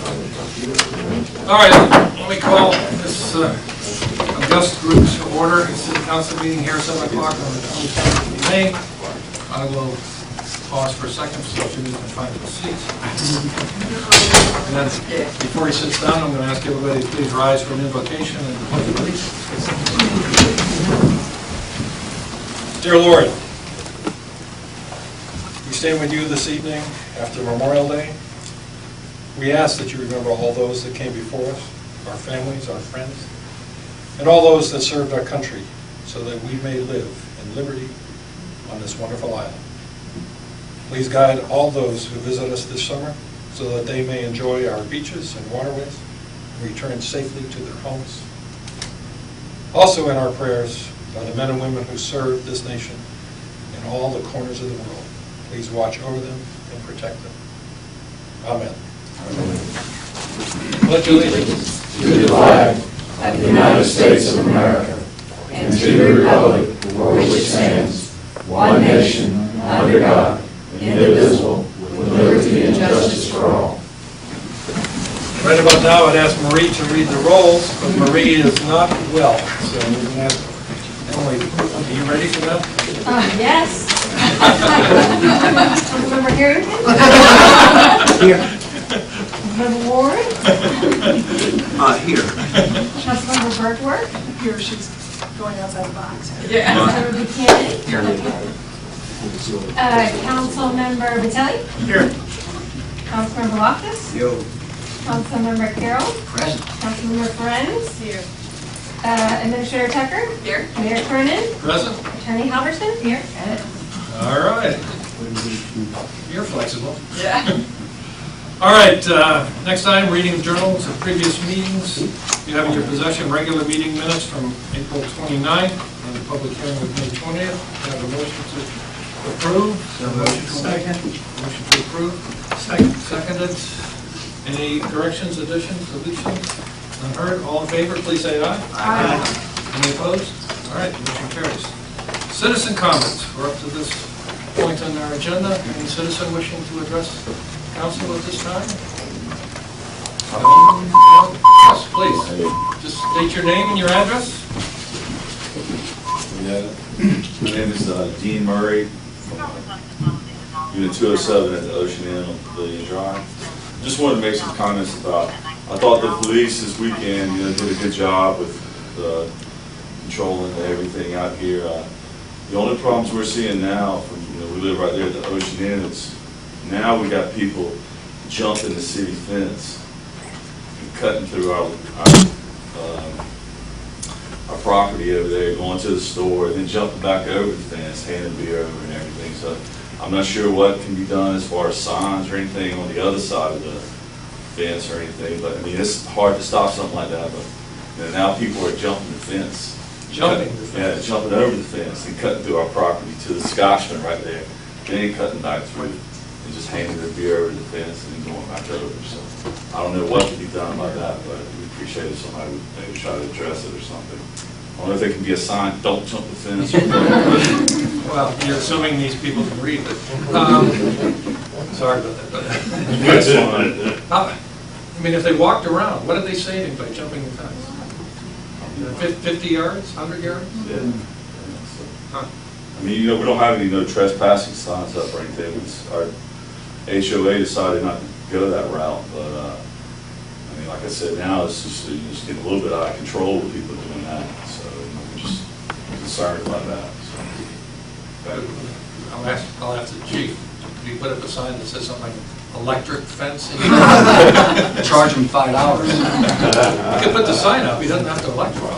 All right, let me call this august group to order. City Council meeting here at 7 o'clock on the 27th of May. I will pause for a second so Jimmy can find his seat. And then, before he sits down, I'm going to ask everybody to please rise for an invocation and the pledge of allegiance. Dear Lord, we stand with you this evening after Memorial Day. We ask that you remember all those that came before us, our families, our friends, and all those that served our country so that we may live in liberty on this wonderful island. Please guide all those who visit us this summer so that they may enjoy our beaches and waterways and return safely to their homes. Also in our prayers are the men and women who serve this nation in all the corners of the world. Please watch over them and protect them. Amen. Pledge allegiance to the flag of the United States of America and to the republic for which it stands, one nation, under God, indivisible, with liberty and justice for all. Right about now, I'd ask Marie to read the rolls, but Marie is not well, so we're going to ask Emily, are you ready for that? Yes. Councilmember Harrington? Here. Councilmember Ward? Here. Councilmember Burkworth? Here, she's going outside the box. Councilmember Buchanan? Councilmember Vitelli? Here. Councilmember Loftus? Yo. Councilmember Carroll? Present. Councilmember Ferencz? Here. Administrator Tucker? Here. Mayor Kernan? Present. Attorney Halverson? Here. All right. You're flexible. Yeah. All right, next item, reading journals of previous meetings. You have in your possession regular meeting minutes from April 29th and the public hearing of May 20th. You have a motion to approve. Second. Motion to approve. Seconded. Any corrections, additions, deletions? Unheard. All in favor, please say aye. Aye. Any opposed? All right, motion carries. Citizen comments. We're up to this point on our agenda. Any citizen wishing to address council at this time? Yes, please. Just state your name and your address. Yeah. My name is Dean Murray, Unit 207 at the Ocean Inn on Pavilion Drive. Just wanted to make some comments about, I thought the police this weekend did a good job with controlling everything out here. The only problems we're seeing now, from we live right there at the Ocean Inn, it's now we got people jumping the city fence and cutting through our property over there, going to the store, and then jumping back over the fence, handing beer over and everything. So I'm not sure what can be done as far as signs or anything on the other side of the fence or anything, but I mean, it's hard to stop something like that, but now people are jumping the fence. Jumping the fence? Yeah, jumping over the fence and cutting through our property to the Scotchman right there. Then cutting back through and just handing their beer over the fence and then going back over. So I don't know what can be done about that, but we appreciate if somebody would maybe try to address it or something. I don't know if there can be a sign, don't jump the fence. Well, you're assuming these people can read, but sorry about that. That's fine. I mean, if they walked around, what are they saving by jumping the fence? 50 yards, 100 yards? Yeah. Huh. I mean, we don't have any no trespassing signs up or anything. Our HOA decided not to go that route, but I mean, like I said, now it's just getting a little bit out of control with people doing that. So I'm just concerned about that. So. I'll ask the chief. Did he put up a sign that says something like electric fencing? Charge him $5. He could put the sign up. He doesn't have to electrify.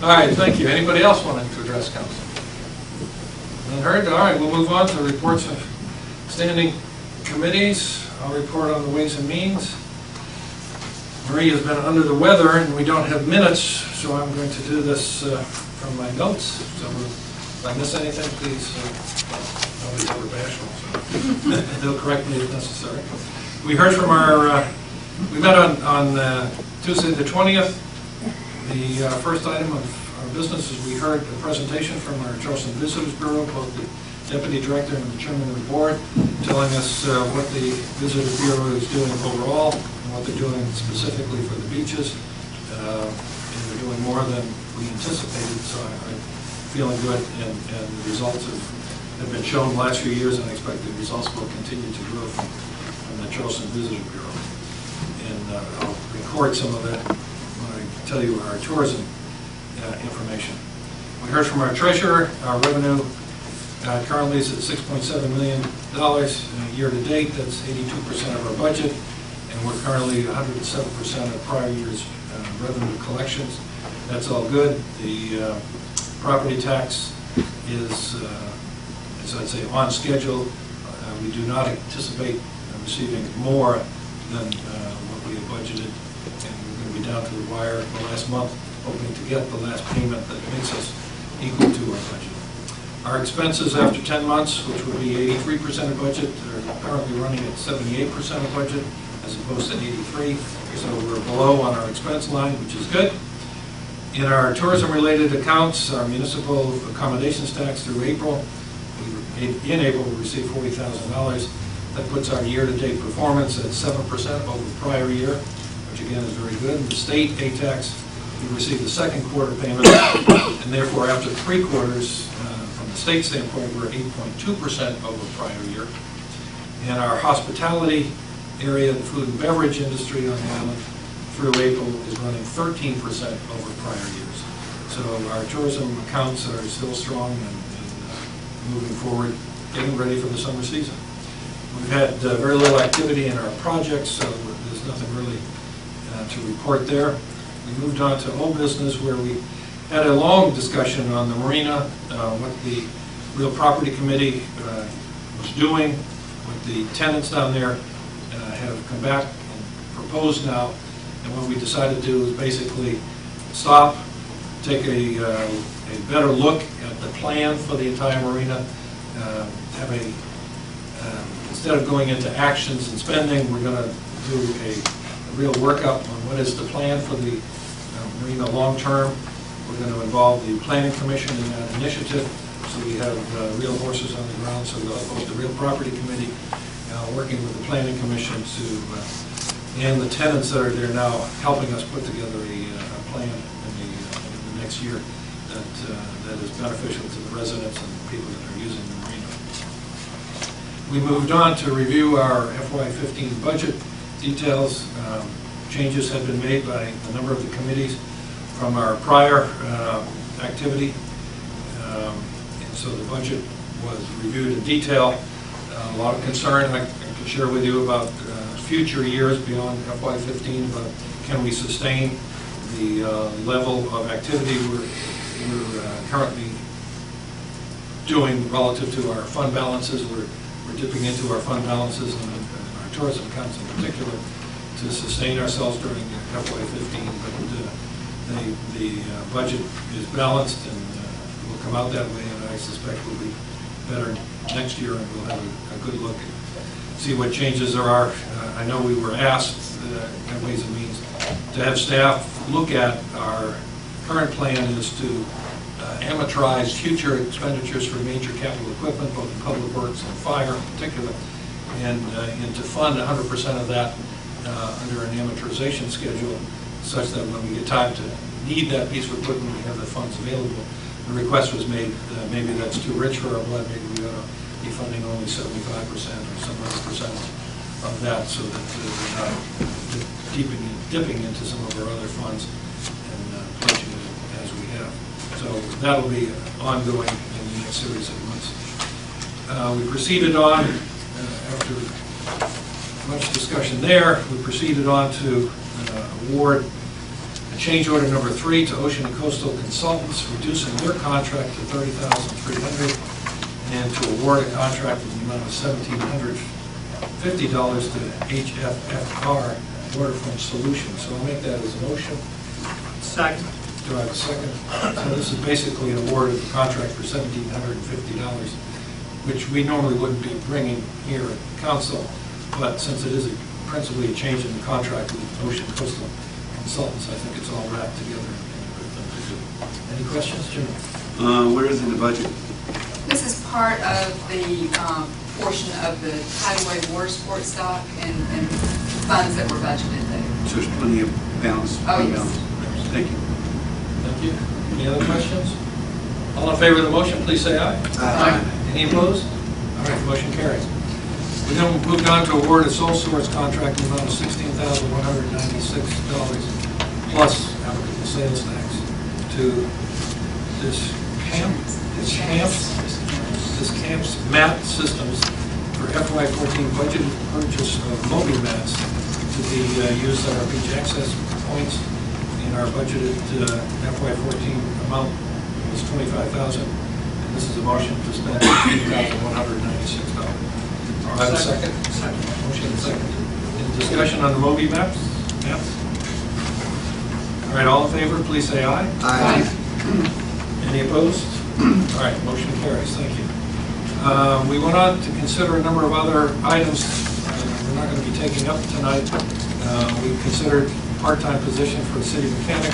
All right, thank you. Anybody else wanting to address council? Unheard? All right, we'll move on to reports of standing committees. I'll report on the Ways and Means. Marie has been under the weather and we don't have minutes, so I'm going to do this from my notes. So if I miss anything, please, nobody's ever bashful, so they'll correct me if necessary. We heard from we met on Tuesday the 20th. The first item of our business is we heard a presentation from our Charleston Visitors Bureau, both the Deputy Director and the Chairman of the Board, telling us what the Visitor Bureau is doing overall and what they're doing specifically for the beaches. And they're doing more than we anticipated, so I'm feeling good, and the results have been shown the last few years, and I expect the results will continue to grow from the Charleston Visitor Bureau. And I'll record some of that when I tell you our tourism information. We heard from our treasurer. Our revenue currently is at $6.7 million year to date. That's 82% of our budget, and we're currently 107% of prior year's revenue collections. That's all good. The property tax is, as I'd say, on schedule. We do not anticipate receiving more than what we have budgeted, and we're going to be down to the wire the last month, hoping to get the last payment that makes us equal to our budget. Our expenses after 10 months, which would be 83% of budget, are currently running at 78% of budget as opposed to 83%, so we're below on our expense line, which is good. In our tourism-related accounts, our municipal accommodations tax through April, in April we received $40,000. That puts our year-to-date performance at 7% over prior year, which again is very good. The state A-tax, we received the second quarter payment, and therefore after 3 quarters, from the state standpoint, we're at 8.2% over prior year. And our hospitality area, the food and beverage industry on the island, through April is running 13% over prior years. So our tourism accounts are still strong and moving forward, getting ready for the summer season. We've had very little activity in our projects, so there's nothing really to report there. We moved on to old business, where we had a long discussion on the marina, what the Real Property Committee was doing, what the tenants down there have come back and proposed now. And what we decided to do is basically stop, take a better look at the plan for the entire marina, have a, instead of going into actions and spending, we're going to do a real workup on what is the plan for the marina long-term. We're going to involve the Planning Commission in that initiative, so we have real horses on the ground, so we'll have both the Real Property Committee working with the Planning Commission and the tenants that are there now helping us put together a plan in the next year that is beneficial to the residents and the people that are using the marina. We moved on to review our FY15 budget details. Changes have been made by a number of the committees from our prior activity, and so the budget was reviewed in detail. A lot of concern I can share with you about future years beyond FY15, but can we sustain the level of activity we're currently doing relative to our fund balances. We're dipping into our fund balances and our tourism accounts in particular to sustain ourselves during FY15, but the budget is balanced and will come out that way, and I suspect will be better next year, and we'll have a good look and see what changes there are. I know we were asked in Ways and Means to have staff look at our current plan is to amortize future expenditures for major capital equipment, both in public works and fire in particular, and to fund 100% of that under an amortization schedule, such that when we get time to need that piece of equipment, we have the funds available. The request was made that maybe that's too rich for our blood, maybe we ought to be funding only 75% or some other percentage of that, so that we're not dipping into some of our other funds and pledging it as we have. So that'll be ongoing in the next series of months. We proceeded on, after much discussion there, we proceeded on to award change order number 3 to Ocean and Coastal Consultants, reducing their contract to $30,300, and to award a contract in the amount of $1,750 to HFFR Waterfront Solutions. So I'll make that as a motion. Second. Do I have a second? So this is basically an award of the contract for $1,750, which we normally wouldn't be bringing here at council, but since it is principally a change in the contract with Ocean Coastal Consultants, I think it's all wrapped together and a good thing to do. Any questions, Jim? Where is it in the budget? This is part of the portion of the highway war support stock and funds that were budgeted there. So there's plenty of balance. Oh, fund yes. balance. Thank you. Thank you. Any other questions? All in favor of the motion, please say aye. Aye. Any opposed? All right, motion carries. We then moved on to award a sole source contract in the amount of $16,196 plus applicable sales tax to this Camps Mat Systems for FY14 budgeted purchase of Moby mats to be used at our beach access points. In our budgeted FY14 amount was $25,000, and this is a motion to spend $15,196. All right, a second? Second. Motion and second. Any discussion on the Moby maps? All right, all in favor, please say aye. Aye. Any opposed? All right, motion carries. Thank you. We went on to consider a number of other items we're not going to be taking up tonight. We considered part-time position for a city mechanic.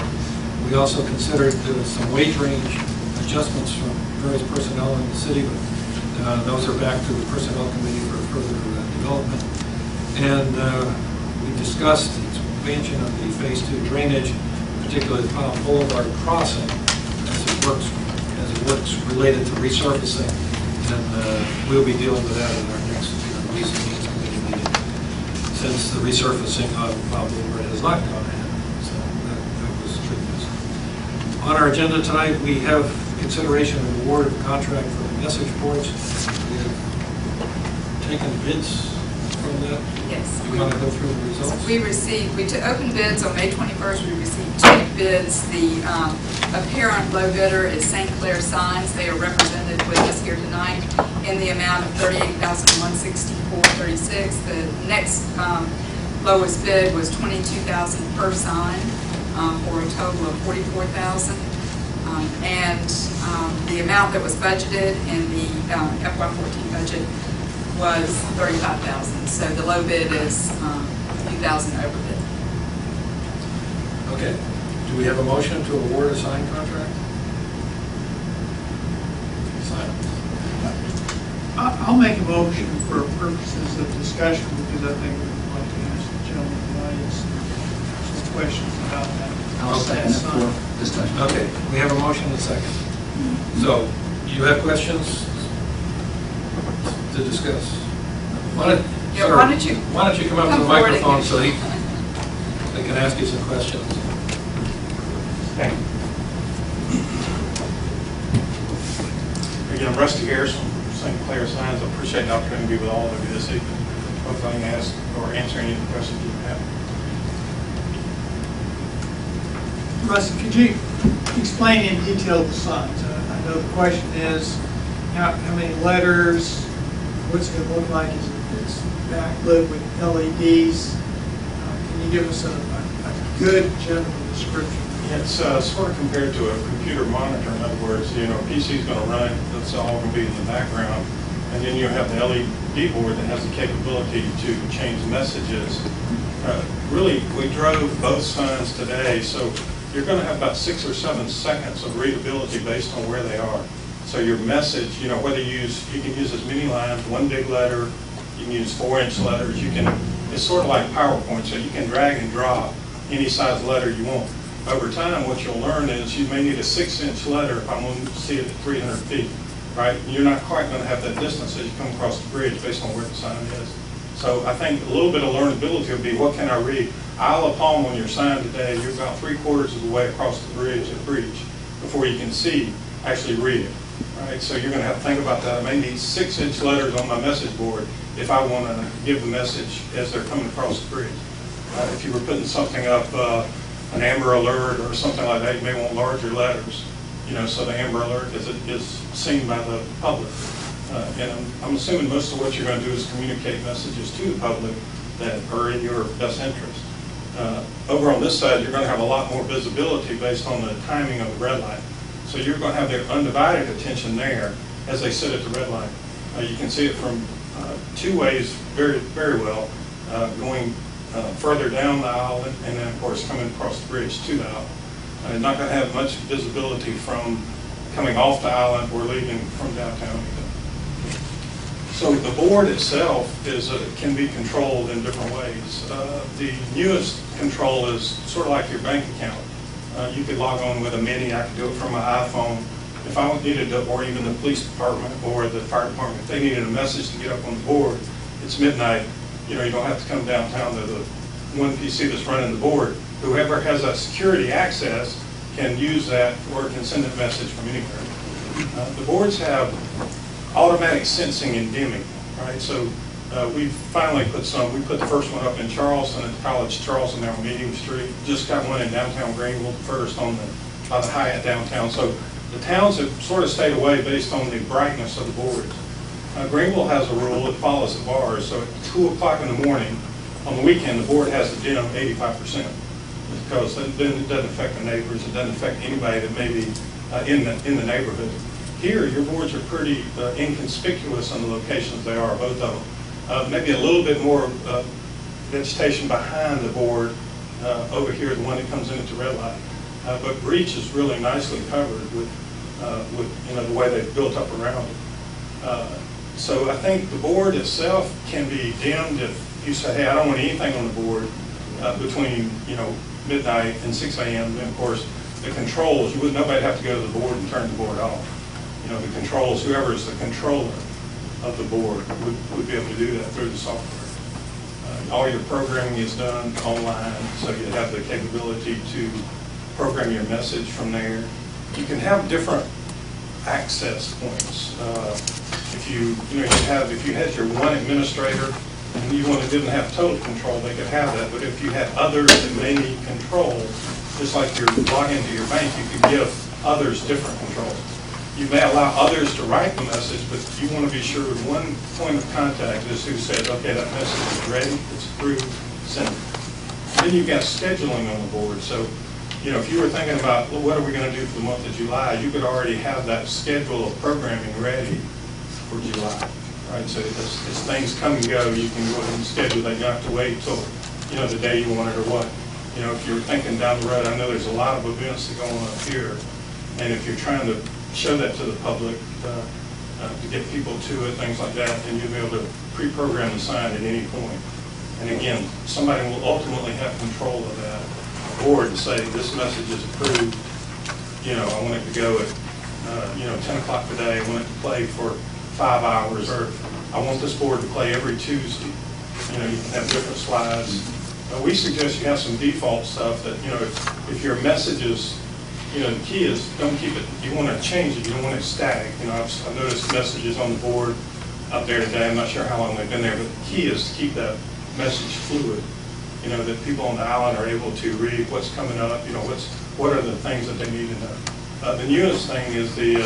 We also considered some wage range adjustments from various personnel in the city, but those are back to the Personnel Committee for further development. And we discussed the expansion of the Phase 2 drainage, particularly the Powell Boulevard crossing, as it works related to resurfacing. And we'll be dealing with that in our next Ways and Means Committee meeting, since the resurfacing of Powell Boulevard has not gone ahead. So that was good news. On our agenda tonight, we have consideration of award of contract for message boards. We have taken bids from that. Yes. You want to go through the results? We took open bids on May 21st. We received 2 bids. The apparent low bidder is St. Clair Signs. They are represented with us here tonight in the amount of $38,164.36. The next lowest bid was $22,000 per sign for a total of $44,000. And the amount that was budgeted in the FY14 budget was $35,000. So the low bid is a few thousand over bid. Okay. Do we have a motion to award a signed contract? Silence. I'll make a motion for purposes of discussion because I think we'd like to ask the gentleman in the audience some questions about that. I'll second it for discussion. Okay, we have a motion and a second. So, you have questions to discuss? Why don't you come up to the forward microphone again. so they can ask you some questions? Again, Rusty Harris from St. Clair Signs. I appreciate the opportunity to be with all of you this evening. Hopefully I can ask or answer any of the questions you have. Rusty, could you explain in detail the signs? I know the question is how many letters, what's it going to look like? Is it's backlit with LEDs? Can you give us a good general description? It's sort of compared to a computer monitor. In other words, a PC is going to run, that's all going to be in the background. And then you have the LED board that has the capability to change messages. Really, we drove both signs today, so you're going to have about 6 or 7 seconds of readability based on where they are. So your message, whether you can use as many lines, 1 big letter, you can use 4-inch letters, it's sort of like PowerPoint, so you can drag and drop any size letter you want. Over time, what you'll learn is you may need a 6-inch letter if I'm going to see it at 300 feet, right? You're not quite going to have that distance as you come across the bridge based on where the sign is. So I think a little bit of learnability would be, what can I read? Isle of Palm on your sign today, you're about 3/4 of the way across the bridge before you can actually read it, right? So you're going to have to think about that. I may need 6-inch letters on my message board if I want to give the message as they're coming across the bridge. If you were putting something up, an Amber Alert or something like that, you may want larger letters, so the Amber Alert is seen by the public. And I'm assuming most of what you're going to do is communicate messages to the public that are in your best interest. Over on this side, you're going to have a lot more visibility based on the timing of the red light. So you're going to have their undivided attention there as they sit at the red light. You can see it from 2 ways very, very well, going further down the aisle and then, of course, coming across the bridge to the aisle. Not going to have much visibility from coming off the island or leaving from downtown. So the board itself can be controlled in different ways. The newest control is sort of like your bank account. You could log on with a mini. I could do it from my iPhone. If I needed to, or even the police department or the fire department, if they needed a message to get up on the board, it's midnight. You don't have to come downtown to the one PC that's running the board. Whoever has that security access can use that or can send a message from anywhere. The boards have automatic sensing and dimming, right? So we finally put we put the first one up in Charleston at the College Charleston there on Meeting Street. Just got one in downtown Greenville first by the Hyatt downtown. So the towns have sort of stayed away based on the brightness of the boards. Greenville has a rule that follows the bars. So at 2 o'clock in the morning, on the weekend, the board has to dim 85%, because then it doesn't affect the neighbors, it doesn't affect anybody that may be in the neighborhood. Here, your boards are pretty inconspicuous on the locations they are, both of them. Maybe a little bit more vegetation behind the board over here, the one that comes in at the red light. But Breach is really nicely covered with the way they've built up around it. So I think the board itself can be dimmed if you say, hey, I don't want anything on the board between midnight and 6 a.m. And of course, the controls, nobody have to go to the board and turn the board off. The controls, whoever is the controller of the board would be able to do that through the software. All your programming is done online, so you have the capability to program your message from there. You can have different access points. If you had your one administrator and you didn't have total control, they could have that. But if you had others that may need control, just like your login to your bank, you could give others different controls. You may allow others to write the message, but you want to be sure one point of contact is who says, okay, that message is ready, it's approved, send it. Then you've got scheduling on the board. So, if you were thinking about, well, what are we going to do for the month of July, you could already have that schedule of programming ready for July. Right? So as things come and go, you can go ahead and schedule that. You don't have to wait till, the day you want it or what. If you're thinking down the road, I know there's a lot of events that go on up here, and if you're trying to show that to the public, to get people to it, things like that, and you'll be able to pre-program the sign at any point. And again, somebody will ultimately have control of that board to say, this message is approved, I want it to go at, 10 o'clock today, I want it to play for 5 hours, or I want this board to play every Tuesday. You can have different slides. We suggest you have some default stuff that, if your message is, the key is don't keep it, you want to change it, you don't want it static. I've noticed messages on the board up there today, I'm not sure how long they've been there, but the key is to keep that message fluid, that people on the island are able to read what's coming up, what are the things that they need to know. The newest thing is the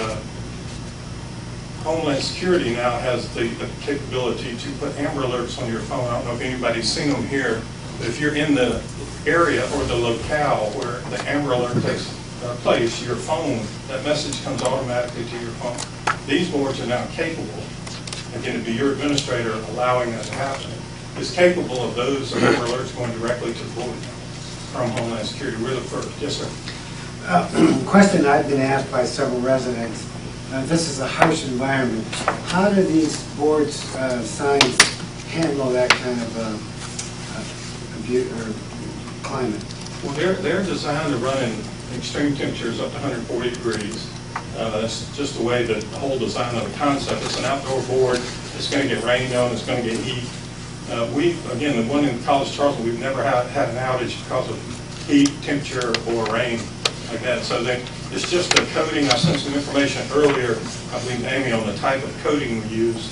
Homeland Security now has the capability to put Amber Alerts on your phone. I don't know if anybody's seen them here, but if you're in the area or the locale where the Amber Alert takes place, your phone, that message comes automatically to your phone. These boards are now capable, again, it'd be your administrator allowing that to happen, is capable of those Amber Alerts going directly to the board from Homeland Security. We're the first. Yes, sir. Question I've been asked by several residents. This is a harsh environment. How do these boards, signs handle that kind of abuse or climate? Well, they're designed to run in extreme temperatures up to 140 degrees. That's just the way the whole design of the concept. It's an outdoor board. It's going to get rained on. It's going to get heat. Again, the one in College Charleston, we've never had an outage because of heat, temperature, or rain like that. So it's just the coating. I sent some information earlier, I believe, Amy, on the type of coating we use.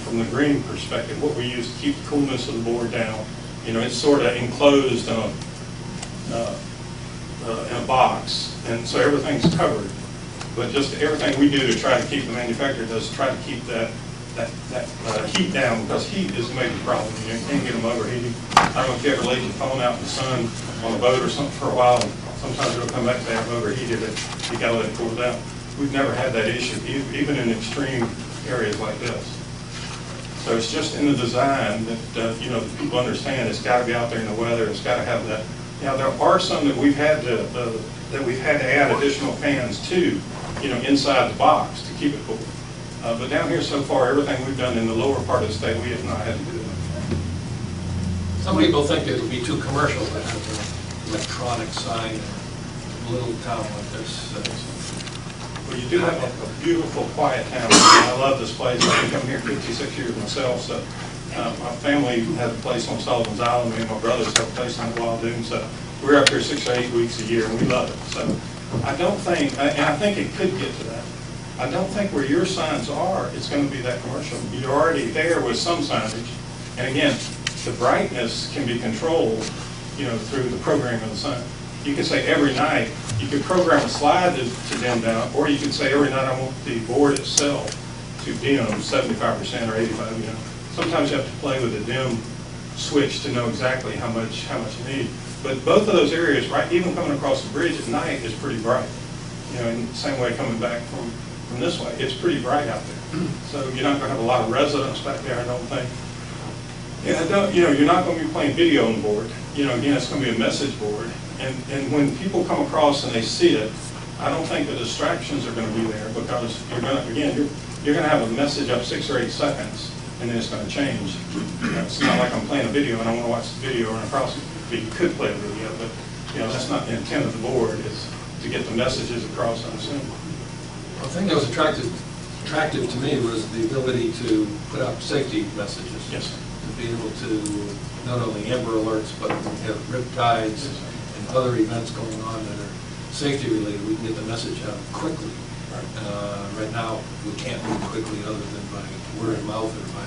From the green perspective, what we use to keep the coolness of the board down. It's sort of enclosed in a box, and so everything's covered. But just everything we do to try to keep, the manufacturer does try to keep that heat down, because heat is a major problem. You can't get them overheating. I don't know if you ever laid your phone out in the sun on a boat or something for a while, and sometimes it'll come back to have overheated, and you gotta let it cool down. We've never had that issue, even in extreme areas like this. So it's just in the design that the people understand it's got to be out there in the weather. It's got to have that. There are some that we've had to that we've had to add additional fans to, inside the box to keep it cool. But down here so far, everything we've done in the lower part of the state, we have not had to do that. Some people think it would be too commercial to have an electronic sign in a little town like this. Well, you do have a beautiful, quiet town. I love this place. I've been coming here 56 years myself, so my family has a place on Sullivan's Island. Me and my brothers have a place on Wild Dune, so we're up here 6 or 8 weeks a year, and we love it. So I don't think, and I think it could get to that. I don't think where your signs are, it's going to be that commercial. You're already there with some signage, and again, the brightness can be controlled, through the programming of the sign. You can say every night, you could program a slide to dim down, or you could say every night I want the board itself to dim 75% or 85%. Sometimes you have to play with the dim switch to know exactly how much you need. But both of those areas, right, even coming across the bridge at night is pretty bright. In the same way coming back from this way, it's pretty bright out there. So you're not going to have a lot of residents back there, I don't think. And you're not going to be playing video on the board. Again, it's going to be a message board. And when people come across and they see it, I don't think the distractions are going to be there because you're going to have a message up 6 or 8 seconds, and then it's going to change. It's not like I'm playing a video and I want to watch the video run across it. You could play a video, but that's not the intent of the board. Is to get the messages across, I assume. The thing that was attractive to me was the ability to put out safety messages. Yes. To be able to not only Amber Alerts, but rip tides and other events going on that are safety related. We can get the message out quickly. Right now, we can't move quickly other than by word of mouth or by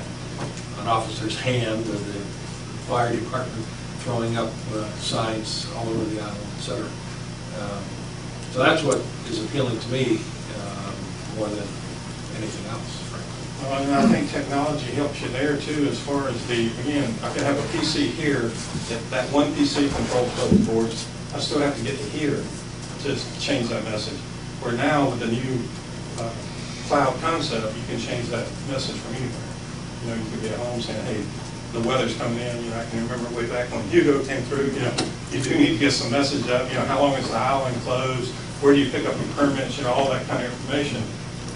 an officer's hand or the fire department throwing up signs all over the island, etc. So that's what is appealing to me more than anything else, frankly. Well, and I think technology helps you there too, as far as again, I could have a PC here, that one PC controls both boards. I still have to get to here to change that message. Where now with the new cloud concept, you can change that message from anywhere. You could be at home saying, hey, the weather's coming in. I can remember way back when Hugo came through, you do need to get some message up. How long is the island closed? Where do you pick up your permits? All that kind of information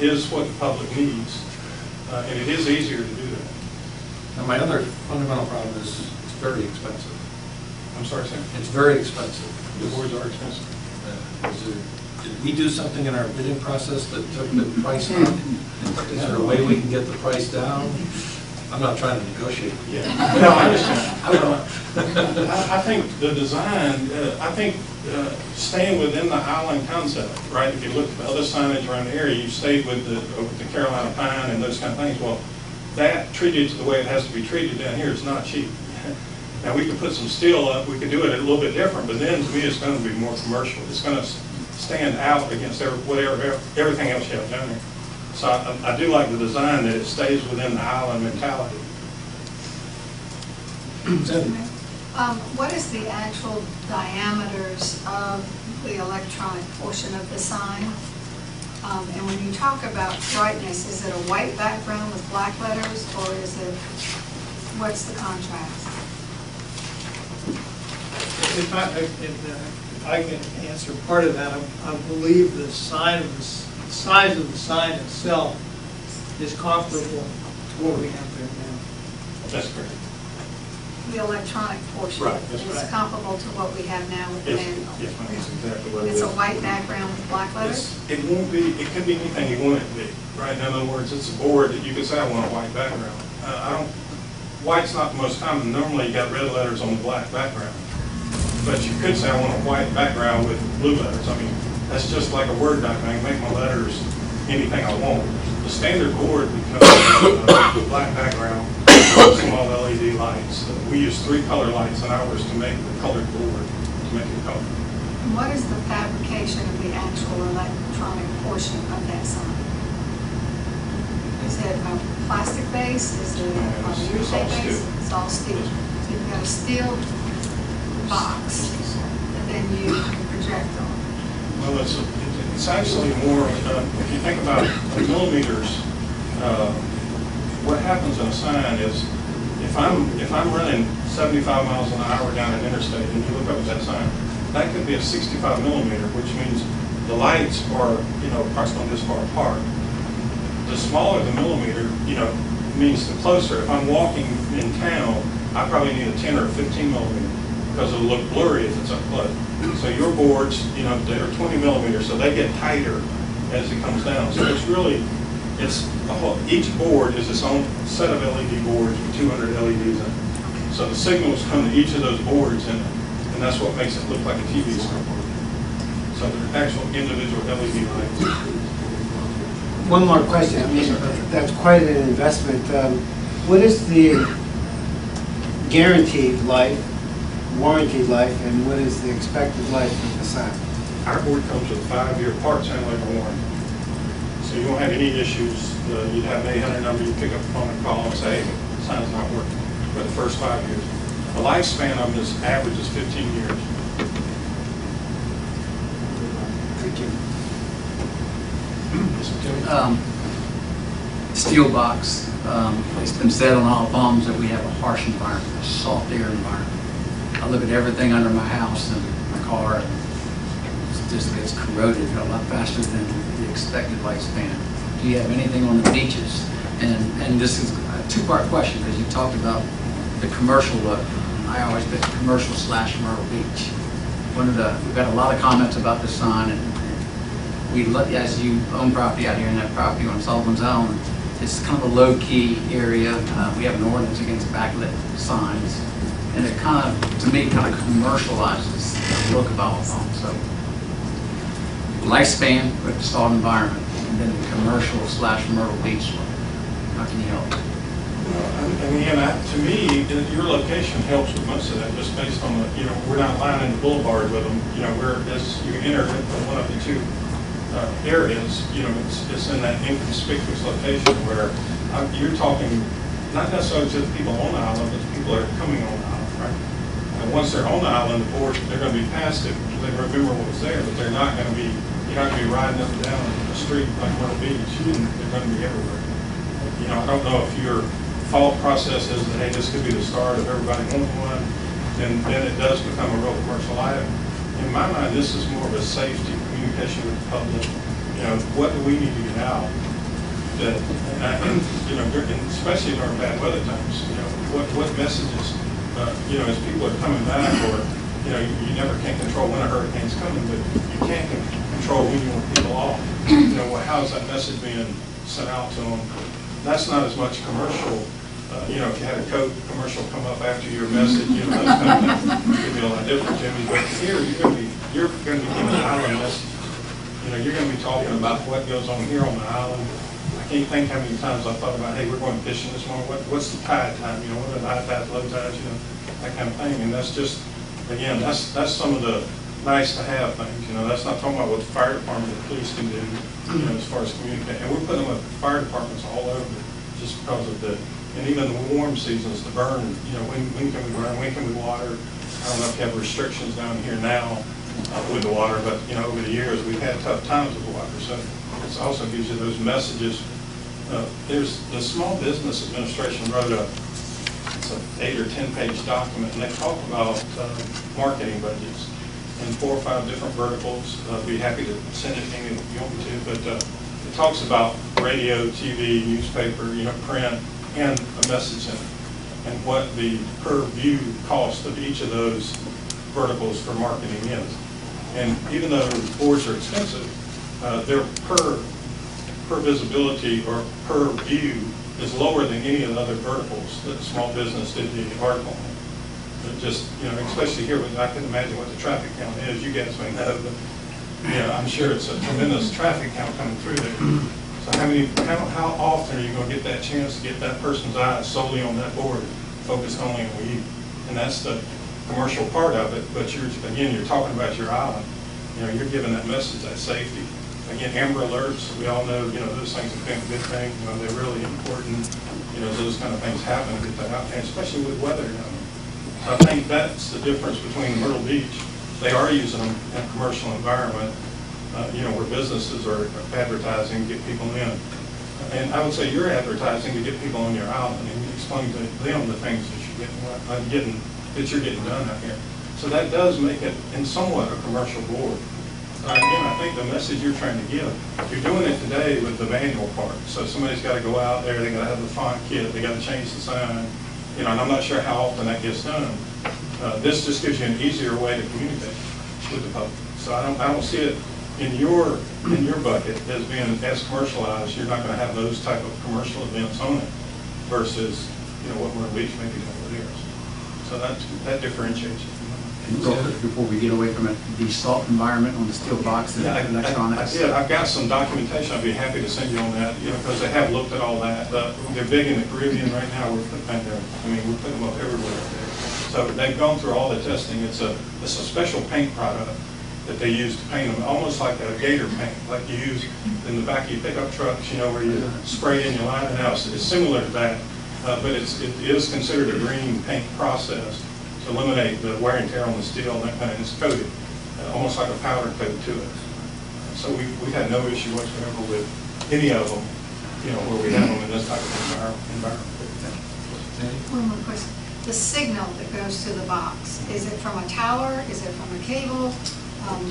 is what the public needs. And it is easier to do that. Now, my other fundamental problem is it's very expensive. I'm sorry, Sam? It's very expensive. The boards are expensive. Did we do something in our bidding process that took the price up? Is there a way we can get the price down? I'm not trying to negotiate. Yeah. No, I understand. I think the design, staying within the island concept, right? If you look at the other signage around the area, you stayed with the Carolina pine and those kind of things. Well, that treated the way it has to be treated down here is not cheap. Now, we could put some steel up. We could do it a little bit different, but then to me, it's going to be more commercial. It's going to stand out against everything else you have down here. So I do like the design that it stays within the island mentality. What is the actual diameters of the electronic portion of the sign? And when you talk about brightness, is it a white background with black letters, or is it, what's the contrast? If I can answer part of that, I believe the size of the sign itself is comparable to what we have there now. That's correct. The electronic portion Right, that's is right. comparable to what we have now with the manual. Yes, ma'am, that's exactly what it It's is. a white background with black letters? It won't be, it could be anything you want it to be, right? In other words, it's a board that you could say, I want a white background. White's not the most common. Normally you got red letters on the black background. But you could say, I want a white background with blue letters. I mean, that's just like a Word document. I can make my letters anything I want. The standard board becomes a black background, small LED lights. We use 3 color lights in ours to make the colored board, to make it color. And what is the fabrication of the actual electronic portion of that sign? Is it a plastic base? Is it a It's all polyurethane base? steel. It's all steel. So you've got a steel box that then you project on. Well, it's actually more, if you think about millimeters, what happens in a sign is, if I'm running 75 miles an hour down an interstate and you look up at that sign, that could be a 65 millimeter, which means the lights are, approximately this far apart. The smaller the millimeter, means the closer. If I'm walking in town, I probably need a 10 or a 15 millimeter because it'll look blurry if it's up close. So your boards, they're 20 millimeters, so they get tighter as it comes down. So each board is its own set of LED boards with 200 LEDs in it. So the signals come to each of those boards, and that's what makes it look like a TV screen. So they're actual individual LED lights. One more question. I mean, that's quite an investment. What is the guaranteed life, warranty life, and what is the expected life of the sign? Our board comes with a 5-year parts and labor warranty. So you won't have any issues. You'd have an 800 number, you pick up the phone and call and say, hey, the sign's not working for the first 5 years. The lifespan of this average is 15 years. Thank you. Steel box. It's been said on all bombs that we have a harsh environment, a soft air environment. I look at everything under my house and my car, and it just gets corroded a lot faster than the expected lifespan. Do you have anything on the beaches? And this is a two-part question because you talked about the commercial look. I always pick commercial / Myrtle Beach. We've got a lot of comments about the sign, and as you own property out here in that property on Sullivan's Island, it's kind of a low-key area. We have an ordinance against backlit signs, and it kind of, to me, kind of commercializes the look of Alabama. So, lifespan with the stalled environment, and then the commercial / Myrtle Beach look. How can you help? And again, to me, your location helps with most of that, just based on the, we're not lining the boulevard with them. As you enter into one of the two areas, it's in that inconspicuous location where you're talking not necessarily to the people on the island, but the people that are coming on the island, right? And once they're on the island, the board, they're going to be past it. They remember what was there, but they're not going to be. You're not going to be riding up and down the street like Myrtle Beach. They're going to be everywhere. I don't know if your thought process is that, hey, this could be the start of everybody owning one, then it does become a real commercial item. In my mind, this is more of a safety communication with the public. What do we need to get out? And especially during bad weather times, what messages, as people are coming back, or, you never can control when a hurricane's coming, but you can't control when you want people off. How's that message being sent out to them? That's not as much commercial. If you had a Coke commercial come up after your message, that's going to be a lot different, Jimmy. But here, you're going to be giving an island message. You're going to be talking about what goes on here on the island. I can't think how many times I thought about, hey, we're going fishing this morning. What's the tide time? What are the high tides, low tides? That kind of thing. And that's just, again, that's some of the nice to have things. That's not talking about what the fire department and the police can do, as far as communicating. And we're putting them with fire departments all over, just because of and even the warm seasons, the burn. When can we burn? When can we water? I don't know if you have restrictions down here now with the water, but over the years we've had tough times with the water. So it also gives you those messages. There's the Small Business Administration wrote it's an 8 or 10 page document, and they talk about marketing budgets in 4 or 5 different verticals. I'd be happy to send it to you if you want me to, but it talks about radio, TV, newspaper, print, and a message in it, and what the per view cost of each of those verticals for marketing is. And even though boards are expensive, their per visibility or per view is lower than any of the other verticals that small business did the article on. It just, especially here, I can imagine what the traffic count is. You guys may know, but I'm sure it's a tremendous traffic count coming through there. So how often are you going to get that chance to get that person's eyes solely on that board, focused only on you? And that's the commercial part of it. But you're talking about your island. You're giving that message, that safety. Again, Amber Alerts, we all know, those things have been a good thing. They're really important. Those kind of things happen to get that out there, especially with weather. So I think that's the difference between Myrtle Beach. They are using them in a commercial environment, where businesses are advertising to get people in. And I would say you're advertising to get people on your island, and you explain to them the things that you're getting done out here. So that does make it in somewhat a commercial board. Again, I think the message you're trying to give, you're doing it today with the manual part. So somebody's got to go out there, they got to have the font kit, they got to change the sign, and I'm not sure how often that gets done. This just gives you an easier way to communicate with the public. So I don't see it in your bucket as being as commercialized. You're not going to have those type of commercial events on it versus what Myrtle Beach may be doing with theirs. So that differentiates it. And real quick, before we get away from it, the salt environment on the steel box and electronics. I did. I've got some documentation. I'd be happy to send you on that, because they have looked at all that. They're big in the Caribbean right now. We're putting them up everywhere. So they've gone through all the testing. It's a special paint product that they use to paint them, almost like a gator paint, like you use in the back of your pickup trucks, where you spray in your line and out. It's similar to that, but it is considered a green paint process to eliminate the wear and tear on the steel and that kind of. It's coated, almost like a powder coat to it. So we've had no issue whatsoever with any of them, where we have them in this type of environment. One more question. The signal that goes to the box, is it from a tower? Is it from a cable?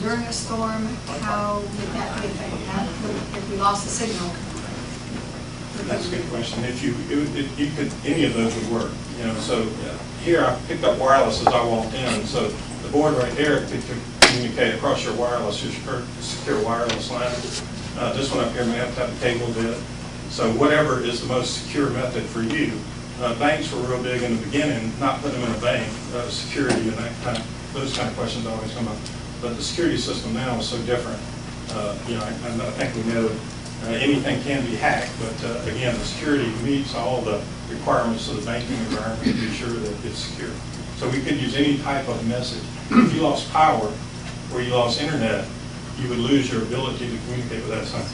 During a storm, how would that be affected? If we lost the signal? That's a good question. If you could, any of those would work. So here I picked up wireless as I walked in. So the board right there could communicate across your wireless, your secure wireless line. This one up here may have to have a cable bit. So whatever is the most secure method for you. Banks were real big in the beginning, not putting them in a bank, security and those kind of questions always come up. But the security system now is so different. I think we know anything can be hacked, but again, the security meets all the requirements of the banking environment to be sure that it's secure. So we could use any type of message. If you lost power or you lost internet, you would lose your ability to communicate with that sign.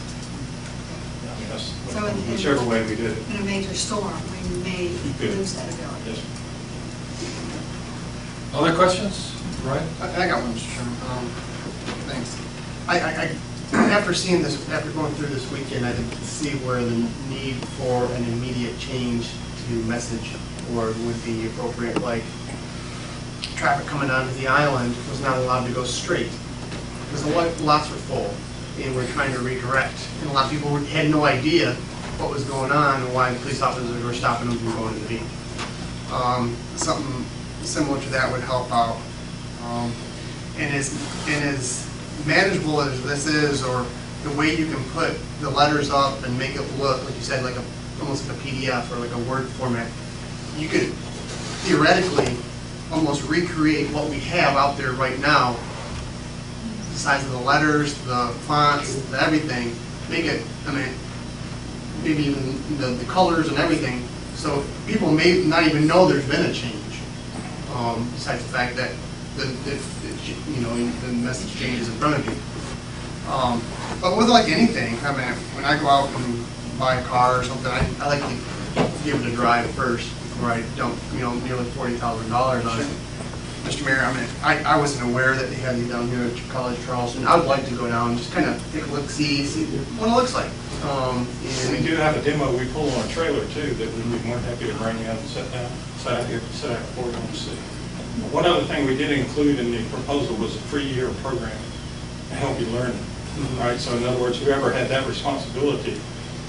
That's whichever way we did it. In a major storm, we may lose that ability. Yes. Other questions? Right? I got one, Mr. Chairman. Thanks. After seeing this, after going through this weekend, I did see where the need for an immediate change to message board would be appropriate. Like traffic coming onto the island was not allowed to go straight because the lots were full, and we're trying to redirect. And a lot of people had no idea what was going on and why the police officers were stopping them from going to the beach. Something similar to that would help out. And as manageable as this is, or the way you can put the letters up and make it look, like you said, like almost like a PDF or like a Word format, you could theoretically almost recreate what we have out there right now, the size of the letters, the fonts, everything, make it, maybe even the colors and everything, so people may not even know there's been a change, besides the fact that the message changes in front of you. But with like anything, when I go out and buy a car or something, I like to give it a drive first before I dump, nearly $40,000 on it. Mr. Mayor, I wasn't aware that they had these down here at College Charleston. I would like to go down and just kind of take a look, see what it looks like. And we do have a demo we pull on a trailer too that we'd be more than happy to bring in and set out for you to see. One other thing we did include in the proposal was a 3-year program to help you learn it. Right? So in other words, whoever had that responsibility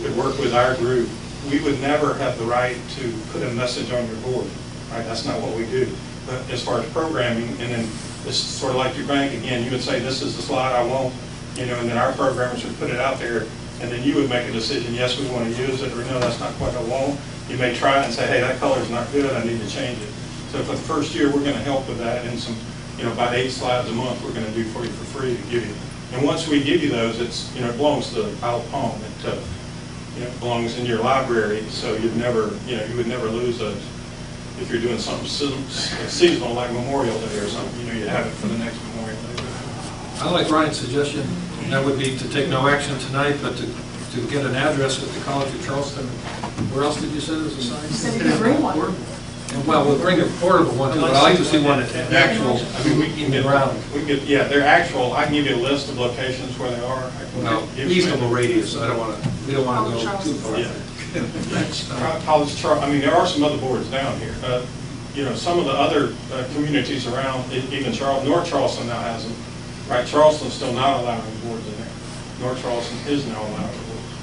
would work with our group. We would never have the right to put a message on your board. Right? That's not what we do. But as far as programming, and then it's sort of like your bank again, you would say, this is the slide I want, and then our programmers would put it out there, and then you would make a decision, yes, we want to use it, or no, that's not quite what I want. You may try it and say, hey, that color's not good, I need to change it. So for the first year, we're going to help with that, and some, about 8 slides a month we're going to do for you for free to give you. And once we give you those, it's, it belongs to the Isle of Palm. It belongs in your library, so you would never lose those. If you're doing something seasonal like Memorial Day or something, you'd have it for the next Memorial Day. I like Ryan's suggestion. That would be to take no action tonight, but to get an address at the College of Charleston. Where else did you say there's a sign? You said we could bring one. Well, we'll bring a portable one too, but I like to see one at actual. We can get around. They're actual. I can give you a list of locations where they are. Well, reasonable radius. We don't want to go too far. Yeah. College Charleston. There are some other boards down here. some of the other communities around, even North Charleston now has them. Right, Charleston's still not allowing boards in there. North Charleston is now allowing boards.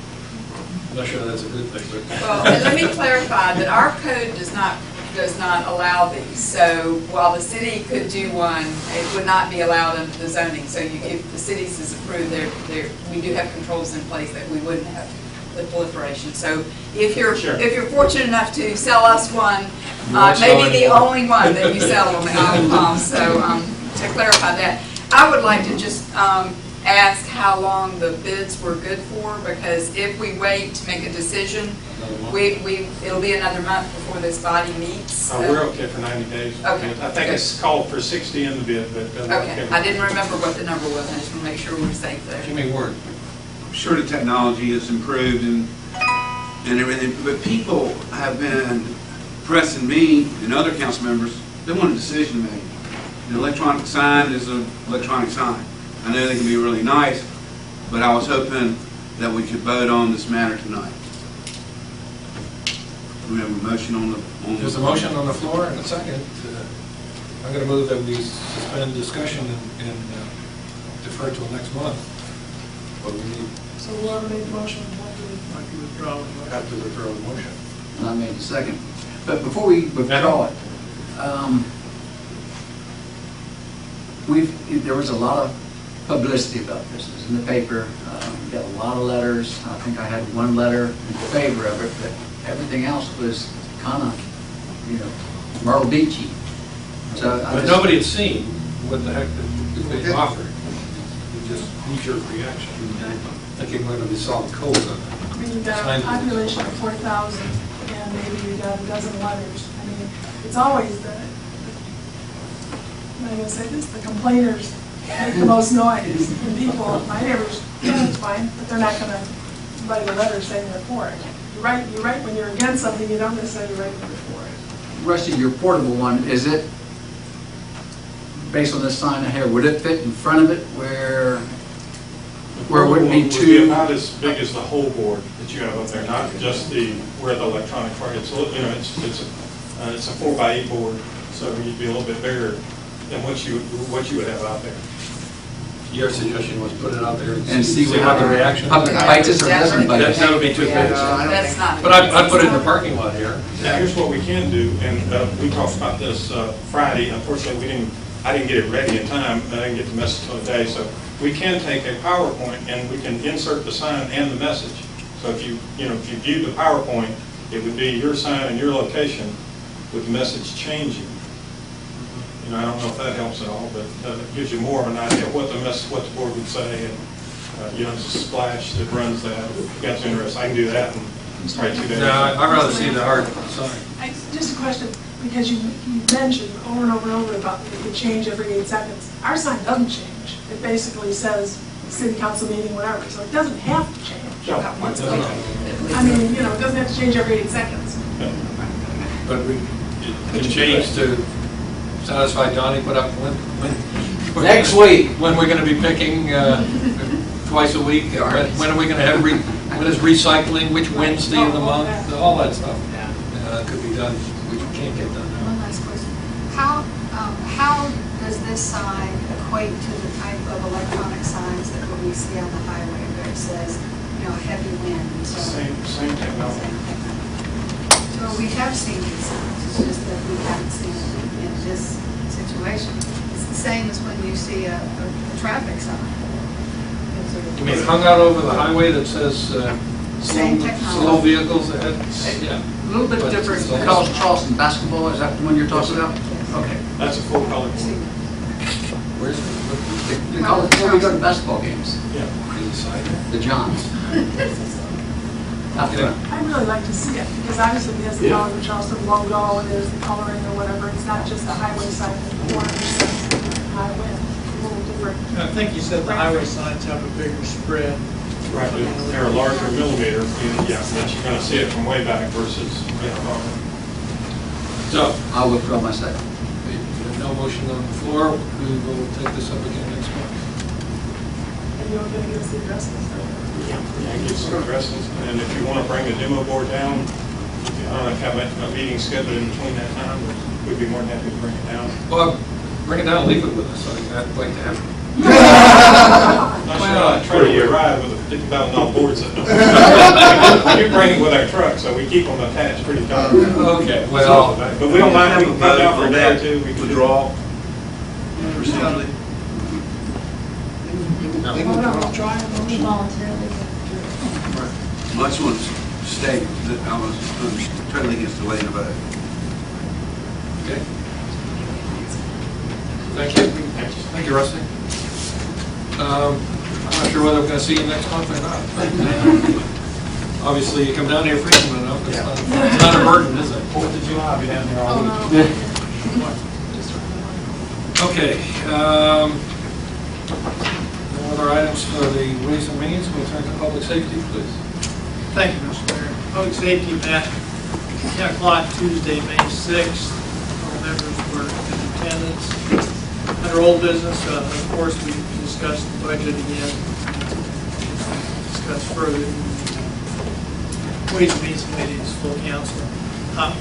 I'm not sure that's a good thing, but. Well, and let me clarify that our code does not allow these. So while the city could do one, it would not be allowed under the zoning. So if the cities is approved, we do have controls in place that we wouldn't have the proliferation. So if you're fortunate enough to sell us one, maybe the only one that you sell them. So to clarify that, I would like to just ask how long the bids were good for, because if we wait to make a decision, it'll be another month before this body meets. We're okay for 90 days. Okay. I think it's called for 60 in the bid, but. Okay, I didn't remember what the number was. I just want to make sure we're safe there. Jimmy Ward. I'm sure the technology has improved and everything, but people have been pressing me and other council members. They want a decision made. An electronic sign is an electronic sign. I know they can be really nice, but I was hoping that we could vote on this matter tonight. We have a motion on the. There's a motion on the floor and a second. I'm going to move that we suspend discussion and defer till next month. But we need. So whoever made the motion, Like to withdraw the motion. Have to withdraw the motion. And I made the second. But before we withdraw it, there was a lot of publicity about this. It was in the paper. We got a lot of letters. I think I had one letter in favor of it, but everything else was kind of, Myrtle Beachy. So But nobody had seen what the heck is being offered. It just knee-jerk reaction. Thinking we're going to be solving codes on it. I mean, you've got a population of 4,000, and maybe you've got a dozen letters. I mean, it's always I'm not going to say this, the complainers make the most noise. And people, my neighbors, it's fine, but they're not going to write a letter saying they're for it. You're right when you're against something, you don't necessarily write when you're for it. Rusty, your portable one, is it, based on this sign here, would it fit in front of it where it wouldn't be too? Not as big as the whole board that you have up there, not just where the electronic part. It's a 4x8 board, so you'd be a little bit bigger than what you would have out there. Your suggestion was put it out there And see how the reaction. Public bites us or doesn't bite us. That would be too big. That's not. But I put it in the parking lot here. Now, here's what we can do, and we talked about this Friday. Unfortunately, I didn't get it ready in time. I didn't get the message till today. So we can take a PowerPoint and we can insert the sign and the message. So if you view the PowerPoint, it would be your sign and your location with the message changing. I don't know if that helps at all, but it gives you more of an idea of what the board would say, and it's a splash that runs that. If you guys are interested, I can do that in probably 2 days. No, I'd rather see the hard sign. Just a question, because you mentioned over and over and over about it could change every 8 seconds. Our sign doesn't change. It basically says city council meeting, whatever, so it doesn't have to change. No, I mean, it doesn't have to change every 8 seconds. But it can change to satisfy Donnie, put up Next week. When we're going to be picking twice a week, when are we going to have, when is recycling, which Wednesday of the month, all that stuff could be done, which we can't get done now. One last question. How does this sign equate to the type of electronic signs that we see on the highway where it says, heavy wind? Same technology. So we have seen these signs, it's just that we haven't seen it in this situation. It's the same as when you see a traffic sign. You mean hung out over the highway that says Same technology. slow vehicles ahead? Yeah. A little bit different because Charleston basketball, is that the one you're talking about? Okay. That's a full color. Where's They call it where we go to basketball games. Yeah. The Johns. Out front. I'd really like to see it, because obviously it has the College of Charleston logo, and there's the coloring or whatever. It's not just a highway sign with the orange says highway. It's a little different. I think you said the highway signs have a bigger spread. Right, but they're a larger millimeter, but you're going to see it from way back versus. So, I'll withdraw my second. no motion on the floor, we will take this up again next month. And you're going to give us the addresses. Yeah, get some addresses, and if you want to bring a demo board down, you can don't know if you have a meeting scheduled in between that time, but we'd be more than happy to bring it down. Well, bring it down and leave it with us. I'd like to have it. Not sure I try to arrive with a $50,000 board set up. We bring it with our truck, so we keep them attached pretty tight. Okay, well, But we don't mind, we can come out for a day or two. We can do- Withdrawal procedurally. Well, I just want to state that I was totally against delaying the vote. okay. Thank you. Thank you, Rusty. I'm not sure whether we're going to see you next month or not. Obviously, you come down here frequent enough. It's not a burden, is it? 4th of July, I'll be down here all week. Okay. No other items for the Ways and Means. We'll turn to public safety, please. Thank you, Mr. Mayor. Public safety met 10 o'clock Tuesday, May 6th. All members were in attendance. Under old business, of course, we discussed the budget again. Discussed further. Ways and Means Committee is full council.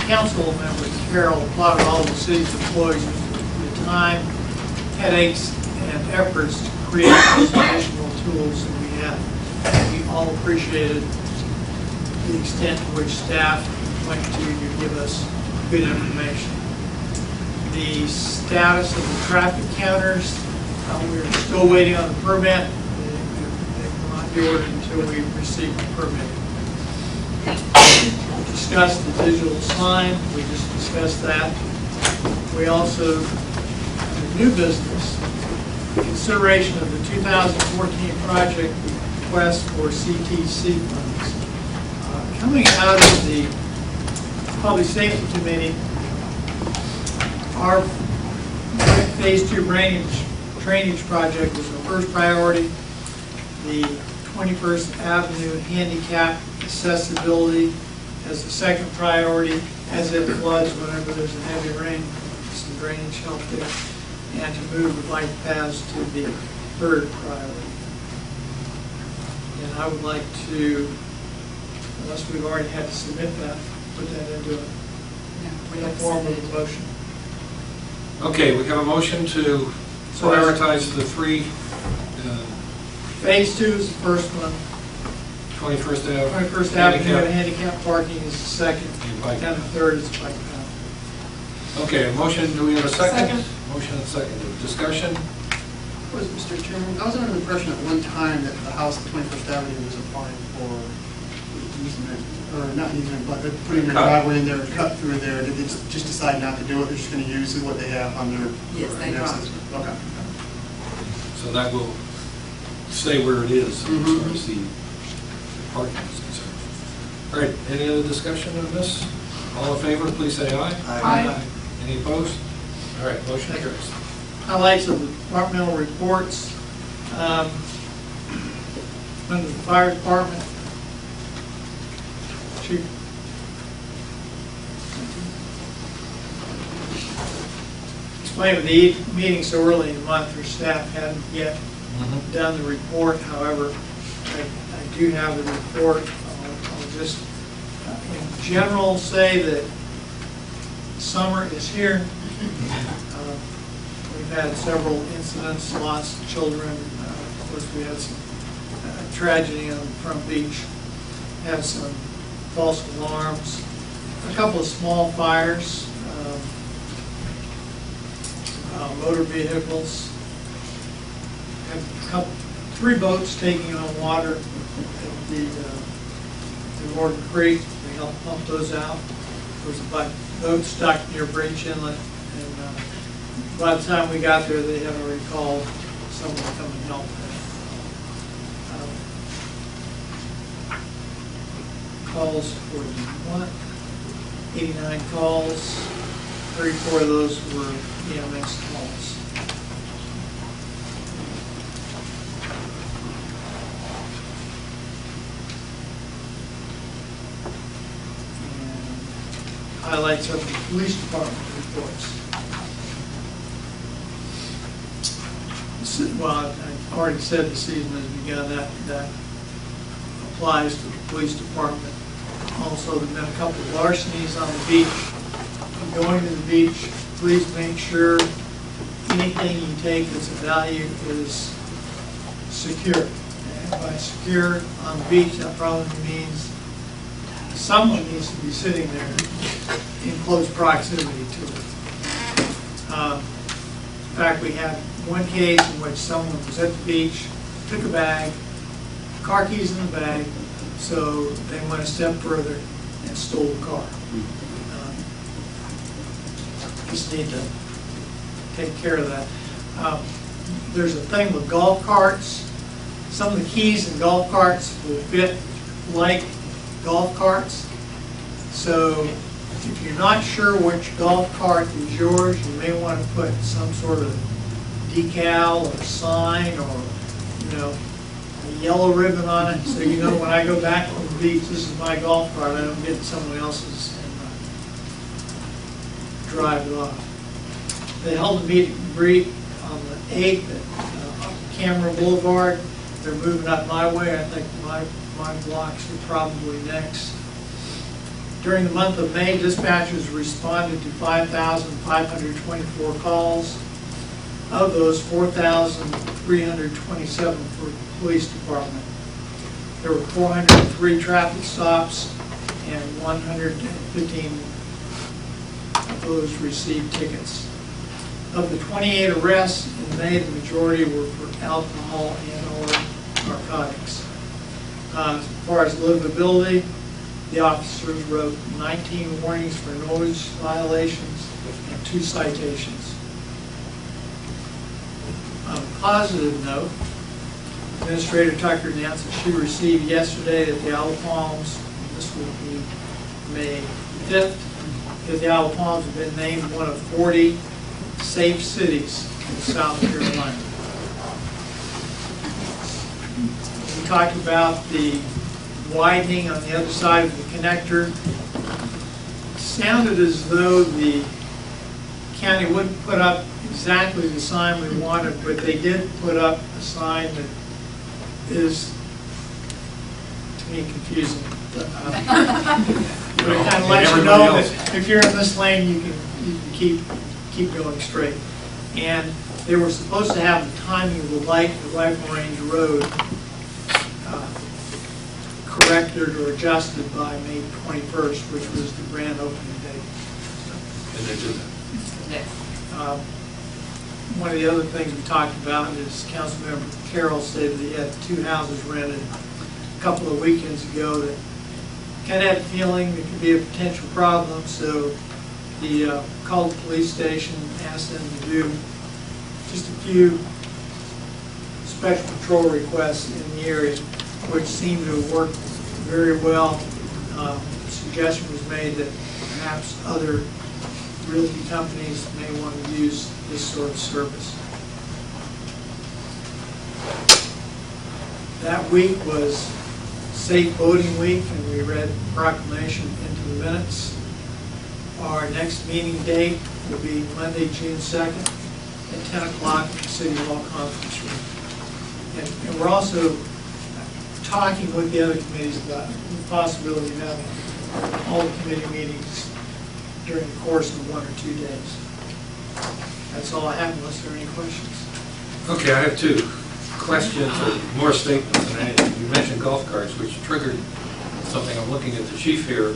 Council member Carol applauded all the city's employees for the time, headaches, and efforts to create those additional tools that we have. We all appreciated the extent to which staff went to give us good information. The status of the traffic counters, we're still waiting on the permit. They will not be ordered until we receive the permit. We discussed the digital sign, we just discussed that. We also, new business, consideration of the 2014 project request for CTC funds. Coming out of the Public Safety Committee, our Phase 2 drainage project was the first priority. The 21st Avenue handicap accessibility as the second priority, as it floods whenever there's a heavy rain, some drainage help there, and to move the bike paths to the third priority. And I would like to, unless we've already had to submit that, put that into a form of a motion. Okay, we have a motion to prioritize the three. Phase 2 is the first one. 21st Avenue. 21st Avenue and handicap parking is the second. And the third is bike path. Okay, a motion, do we have a second? Second. Motion and second. Discussion? Mr. Chairman, I was under the impression at one time that the house at 21st Avenue was applying for easement, or not easement, but they're putting their driveway in there, cut through there. Did they just decide not to do it? They're just going to use what they have on their... Yes, they are. Okay. So that will stay where it is as far as the parking is concerned. All right, any other discussion on this? All in favor, please say aye. Aye. Any opposed? All right, motion carries. Highlights of the departmental reports. Under the fire department, Chief. Explained with the meeting so early in the month, your staff hadn't yet done the report. However, I do have the report. I'll just, in general, say that summer is here. We've had several incidents, lost children. Of course, we had some tragedy on Front Beach. Had some false alarms. A couple of small fires. Motor vehicles. Had three boats taking on water at the Morgan Creek. We helped pump those out. There was a boat stuck near Breach Inlet, and by the time we got there, they had already called someone to come and help them. Calls for what? 89 calls. 34 of those were EMS calls. And highlights of the police department reports. Well, I already said the season has begun. That applies to the police department. Also, there've been a couple of larcenies on the beach. Going to the beach, please make sure anything you take that's of value is secure. And by secure on the beach, that probably means someone needs to be sitting there in close proximity to it. In fact, we had one case in which someone was at the beach, took a bag, car keys in the bag, so they went a step further and stole the car. Just need to take care of that. There's a thing with golf carts. Some of the keys in golf carts will fit like golf carts. So if you're not sure which golf cart is yours, you may want to put some sort of decal or sign or, a yellow ribbon on it, so you know when I go back from the beach, this is my golf cart, I don't get someone else's and drive it off. They held a meet and greet on the 8th at Cameron Boulevard. They're moving up my way. I think my blocks are probably next. During the month of May, dispatchers responded to 5,524 calls. Of those, 4,327 for the police department. There were 403 traffic stops and 115 of those received tickets. Of the 28 arrests in May, the majority were for alcohol and/or narcotics. As far as livability, the officers wrote 19 warnings for noise violations and 2 citations. On a positive note, Administrator Tucker announced that she received yesterday that the Isle of Palms, this will be May 5th, that the Isle of Palms have been named one of 40 safe cities in South Carolina. We talked about the widening on the other side of the connector. It sounded as though the county wouldn't put up exactly the sign we wanted, but they did put up a sign that is, to me, confusing. But it kind of lets you know that if you're in this lane, you can keep going straight. And they were supposed to have the timing of the light at Rifle Range Road corrected or adjusted by May 21st, which was the grand opening date. And they did that. One of the other things we talked about is Councilmember Carroll stated that he had 2 houses rented a couple of weekends ago that kind of had a feeling there could be a potential problem, so he called the police station, asked them to do just a few special patrol requests in the area, which seemed to have worked very well. A suggestion was made that perhaps other realty companies may want to use this sort of service. That week was Safe Boating Week, and we read proclamation into the minutes. Our next meeting date will be Monday, June 2nd at 10 o'clock at the City Hall Conference Room. And we're also talking with the other committees about the possibility of having all the committee meetings during the course of 1 or 2 days. That's all I have, unless there are any questions. Okay, I have 2 questions, or more statements than anything. You mentioned golf carts, which triggered something. I'm looking at the chief here.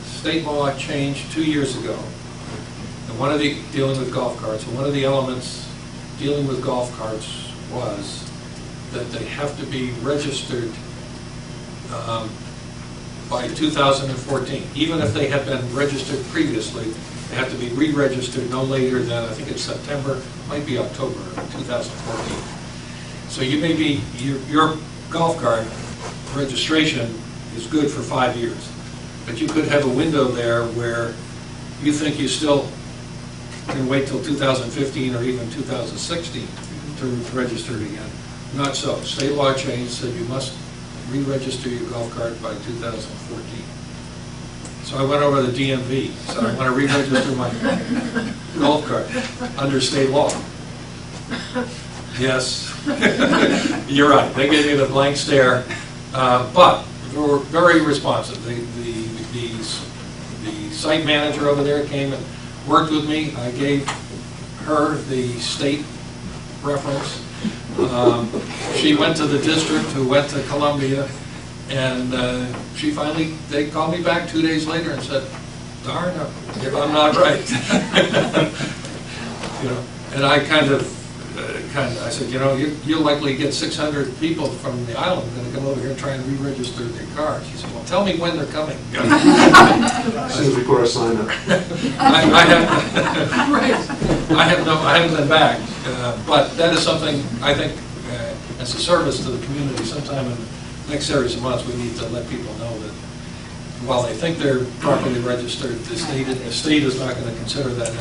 State law changed 2 years ago. And dealing with golf carts, and one of the elements dealing with golf carts was that they have to be registered by 2014. Even if they had been registered previously, they have to be re-registered no later than, I think it's September, might be October of 2014. So you may be, your golf cart registration is good for 5 years, but you could have a window there where you think you still can wait till 2015 or even 2016 to register it again. Not so. State law changed, said you must re-register your golf cart by 2014. So I went over to the DMV, said I want to re-register my golf cart under state law. Yes, you're right. They gave me the blank stare, but they were very responsive. The site manager over there came and worked with me. I gave her the state reference. She went to the district, who went to Columbia, and she finally, they called me back 2 days later and said, darn, if I'm not right. You know, and I I said, you know, you'll likely get 600 people from the island going to come over here and try and re-register their cars. She said, well, tell me when they're coming. As soon as we put our sign up. I haven't been back, but that is something I think as a service to the community. Sometime in the next series of months, we need to let people know that while they think they're properly registered, the state is not going to consider that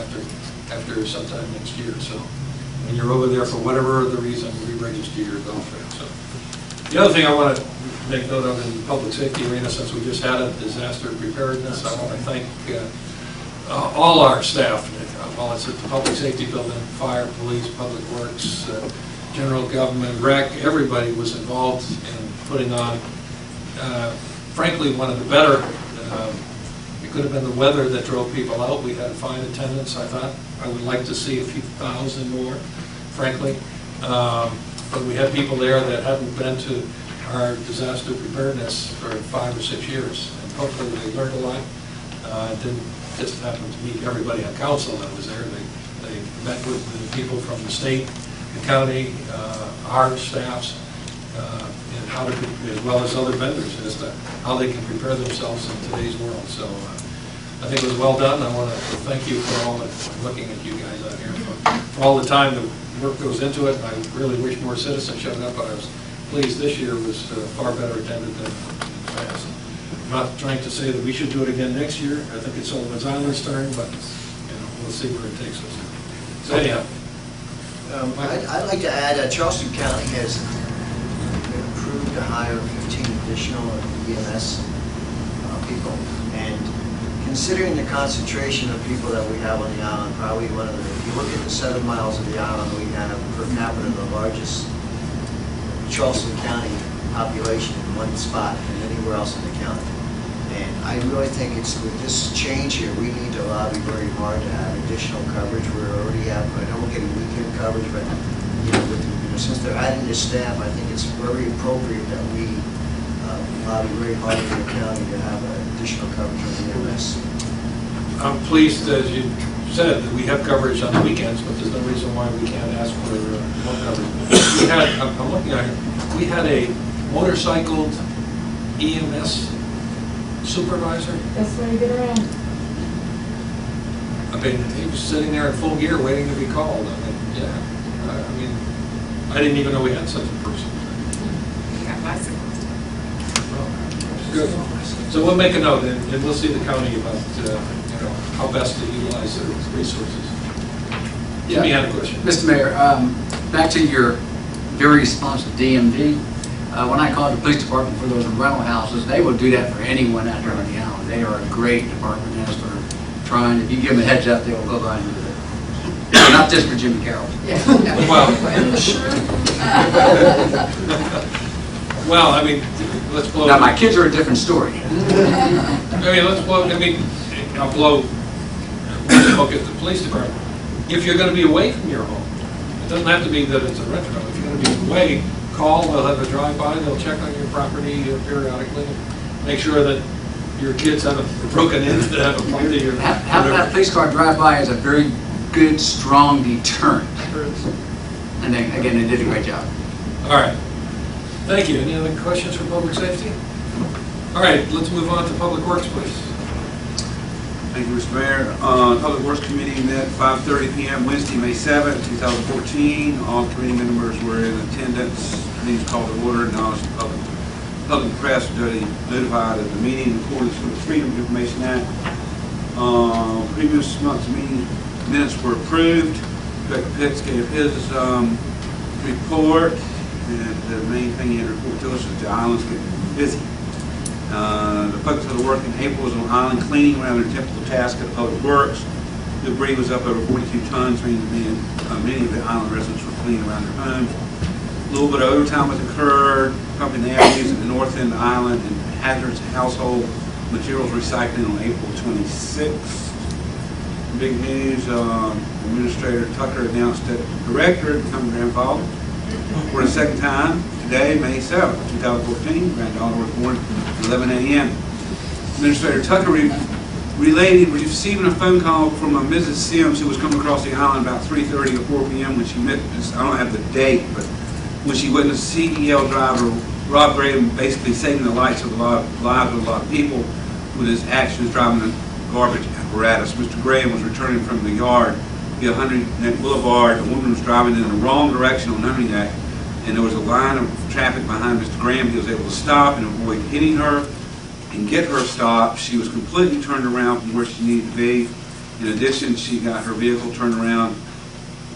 after sometime next year. So when you're over there for whatever the reason, re-register your golf trail. So the other thing I want to make note of in the public safety arena, since we just had a disaster preparedness, I want to thank all our staff. While it's at the public safety building, fire, police, public works, general government, rec, everybody was involved in putting on, frankly, one of the better, it could have been the weather that drove people out. We had fine attendance. I thought I would like to see a few thousand more, frankly. But we had people there that hadn't been to our disaster preparedness for 5 or 6 years. And hopefully they learned a lot. Didn't just happen to meet everybody on council that was there. They met with the people from the state, the county, our staffs, and how to, as well as other vendors, as to how they can prepare themselves in today's world. So I think it was well done. I want to thank you for all, looking at you guys out here, for all the time the work goes into it. I really wish more citizens showed up, but I was pleased this year was far better attended than in the past. I'm not trying to say that we should do it again next year. I think it's Sullivan's Island's turn, but you know, we'll see where it takes us. So anyhow. I'd like to add that Charleston County has been approved to hire 15 additional EMS people. And considering the concentration of people that we have on the island, probably one of the, if you look at the 7 miles of the island, we have per capita the largest Charleston County population in one spot than anywhere else in the county. And I really think it's, with this change here, we need to lobby very hard to have additional coverage. We already have, I know we're getting weekend coverage, but since they're adding this staff, I think it's very appropriate that we lobby very hard in the county to have additional coverage on the EMS. I'm pleased, as you said, that we have coverage on the weekends, but there's no reason why we can't ask for more coverage. We had, I'm looking at it, we had a motorcycled EMS supervisor. Best way to get around. I mean, he was sitting there in full gear waiting to be called. I mean, yeah. I mean, I didn't even know we had such a person. We got bicycles. Well, good. So we'll make a note, and we'll see the county about how best to utilize their resources. Jimmy had a question. Mr. Mayor, back to your very responsive DMV. When I called the police department for those rental houses, they will do that for anyone out there on the island. They are a great department as for trying. If you give them a heads up, they will go by and do it. Not just for Jimmy Carroll. Yeah. Well, I mean, let's blow. Now, my kids are a different story. I mean, let's blow. I mean, I'll blow smoke at the police department. If you're going to be away from your home, it doesn't have to be that it's a rental home. If you're going to be away, call. They'll have a drive-by. They'll check on your property periodically. Make sure that your kids haven't broken into have a party. Having that police car drive-by is a very good, strong deterrent. And then, again, they did a great job. All right. Thank you. Any other questions for public safety? All right, let's move on to Public Works, please. Thank you, Mr. Mayor. Public Works Committee met 5:30 p.m. Wednesday, May 7th, 2014. All committee members were in attendance. Meetings called to order, and all public press were notified of the meeting in accordance with the Freedom of Information Act. Previous month's meeting minutes were approved. Director Pitts gave his report, and the main thing he had to report to us is the island's getting busy. The focus of the work in April was on island cleaning around their typical task at Public Works. Debris was up over 42 tons, meaning many of the island residents were cleaning around their homes. A little bit of overtime was incurred, pumping the avenues at the north end of the island and hazardous household materials recycling on April 26th. Big news, Administrator Tucker announced that the director had become grandfather for the second time today, May 7th, 2014. Granddaughter was born at 11 a.m. Administrator Tucker receiving a phone call from a Mrs. Sims who was coming across the island about 3:30 or 4 p.m. when she met, I don't have the date, but when she witnessed CDL driver Rob Graham basically saving the lives of a lot of people with his actions driving a garbage apparatus. Mr. Graham was returning from the yard via Hunting Neck Boulevard. A woman was driving in the wrong direction on Hunting Neck, and there was a line of traffic behind Mr. Graham. He was able to stop and avoid hitting her and get her stopped. She was completely turned around from where she needed to be. In addition, she got her vehicle turned around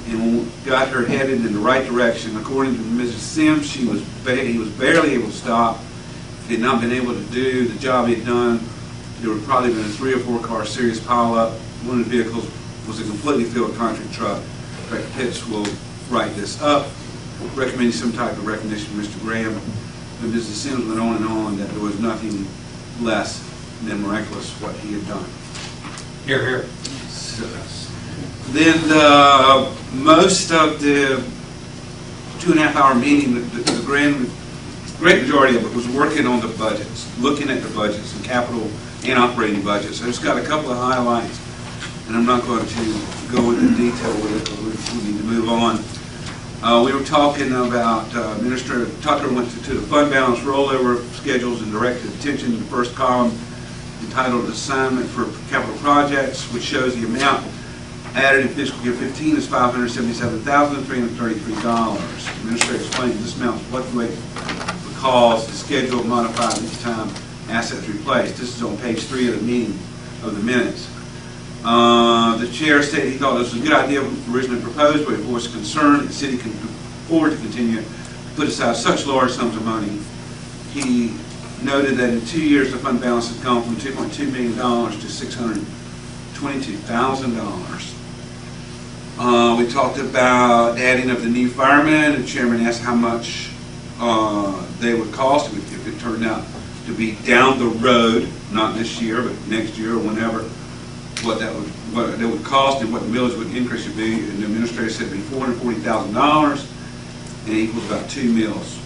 and got her headed in the right direction. According to Mrs. Sims, he was barely able to stop. If he had not been able to do the job he had done, there would probably been a 3 or 4 car serious pileup. One of the vehicles was a completely filled concrete truck. Rick Pitts will write this up, recommending some type of recognition for Mr. Graham. But Mrs. Sims went on and on that there was nothing less than miraculous what he had done. Here, here. Then most of the 2.5-hour meeting, the great majority of it was working on the budgets, looking at the budgets and capital and operating budgets. I just got a couple of highlights, and I'm not going to go into detail with it, but we need to move on. We were talking about Administrator Tucker went to the fund balance rollover schedules and directed attention to the first column entitled Assignment for Capital Projects, which shows the amount added in fiscal year 15 is $577,333. The Administrator explained this amount fluctuates because the schedule modified each time assets replaced. This is on page 3 of the meeting of the minutes. The chair stated he thought this was a good idea originally proposed, but he voiced concern that the city can afford to continue to put aside such large sums of money. He noted that in 2 years the fund balance has gone from $2.2 million to $622,000. We talked about adding of the new firemen. The chairman asked how much they would cost if it turned out to be down the road, not this year, but next year or whenever, what it would cost and what the millage would increase would be. And the administrator said it would be $440,000 and it equals about 2 mills.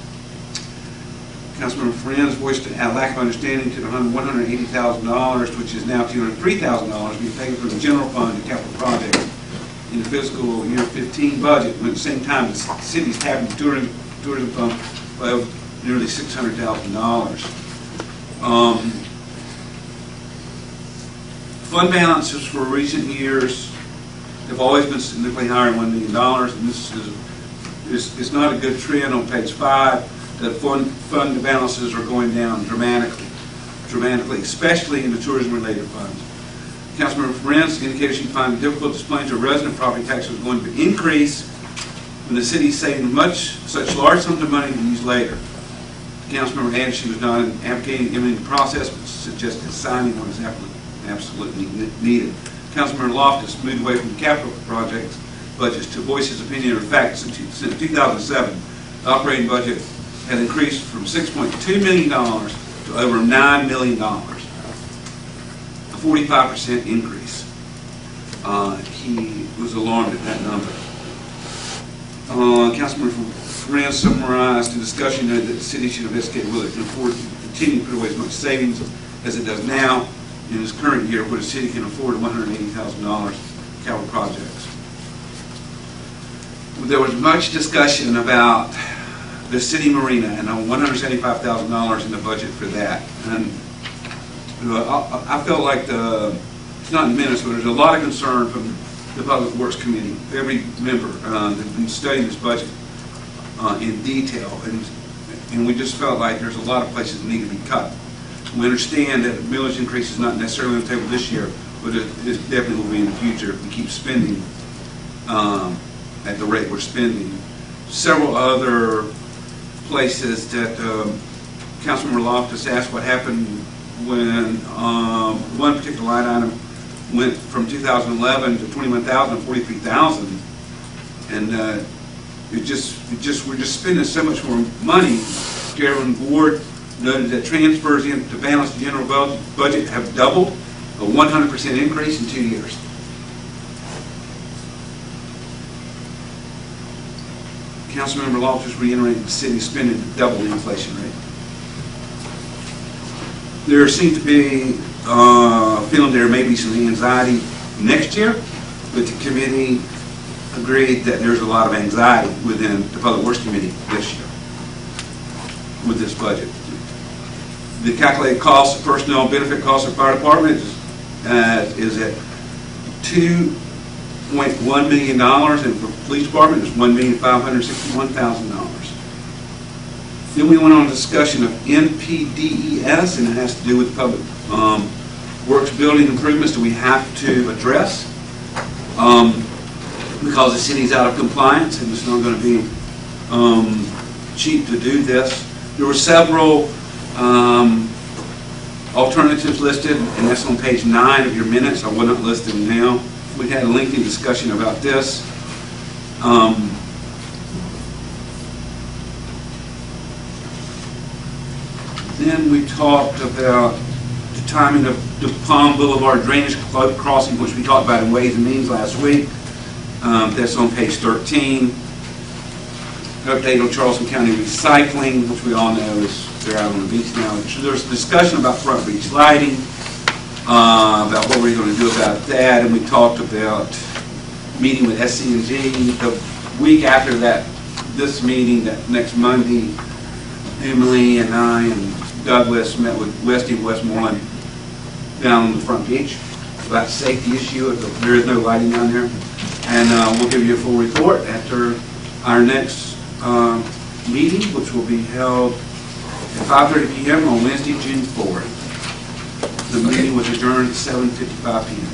Councilmember Friends voiced a lack of understanding to the $180,000, which is now $203,000, to be paid from the general fund to capital projects in the fiscal year 15 budget, when at the same time the city's tapping the tourism fund by nearly $600,000. Fund balances for recent years have always been significantly higher than $1 million, and this is not a good trend. On page 5, that fund balances are going down dramatically, especially in the tourism-related funds. Councilmember Friends indicated she found it difficult to explain to a resident property taxes was going to increase when the city is saving such large sums of money to use later. The councilmember added she was not advocating implementing the process, but suggested signing what is absolutely needed. Councilmember Loftus moved away from the capital projects budgets to voice his opinion of the fact since 2007, the operating budget had increased from $6.2 million to over $9 million, a 45% increase. He was alarmed at that number. Councilman Friends summarized the discussion that the city should investigate whether it can afford to continue to put away as much savings as it does now in this current year, where the city can afford $180,000 capital projects. There was much discussion about the city marina and $175,000 in the budget for that. And I felt like it's not in minutes, but there's a lot of concern from the Public Works Committee, every member that's been studying this budget in detail, and we just felt like there's a lot of places that need to be cut. We understand that millage increase is not necessarily on the table this year, but it definitely will be in the future if we keep spending at the rate we're spending. Several other places that Councilmember Loftus asked what happened when one particular line item went from 2011 to 21,000 to 43,000, and we're just spending so much more money. Chairman Ward noted that transfers into balance the general budget have doubled, a 100% increase in 2 years. Councilmember Law just reiterated the city's spending double the inflation rate. There seems to be feeling there may be some anxiety next year, but the committee agreed that there's a lot of anxiety within the Public Works Committee this year with this budget. The calculated cost of personnel and benefit costs of fire department is at $2.1 million, and for police department is $1,561,000. Then we went on a discussion of NPDES, and it has to do with public works building improvements that we have to address because the city's out of compliance and it's not going to be cheap to do this. There were several alternatives listed, and that's on page 9 of your minutes. I will not list them now. We had a lengthy discussion about this. Then we talked about the timing of the Palm Boulevard drainage crossing, which we talked about in Ways and Means last week. That's on page 13. Update on Charleston County recycling, which we all know is they're out on the beach now. So there's discussion about front beach lighting, about what we're going to do about that, and we talked about meeting with SC&G. The week after that, this meeting, that next Monday, Emily and I and Douglas met with Westy and Westmoreland down on the front beach about the safety issue. There is no lighting down there. And we'll give you a full report after our next meeting, which will be held at 5:30 p.m. on Wednesday, June 4th. The meeting was adjourned at 7:55 p.m.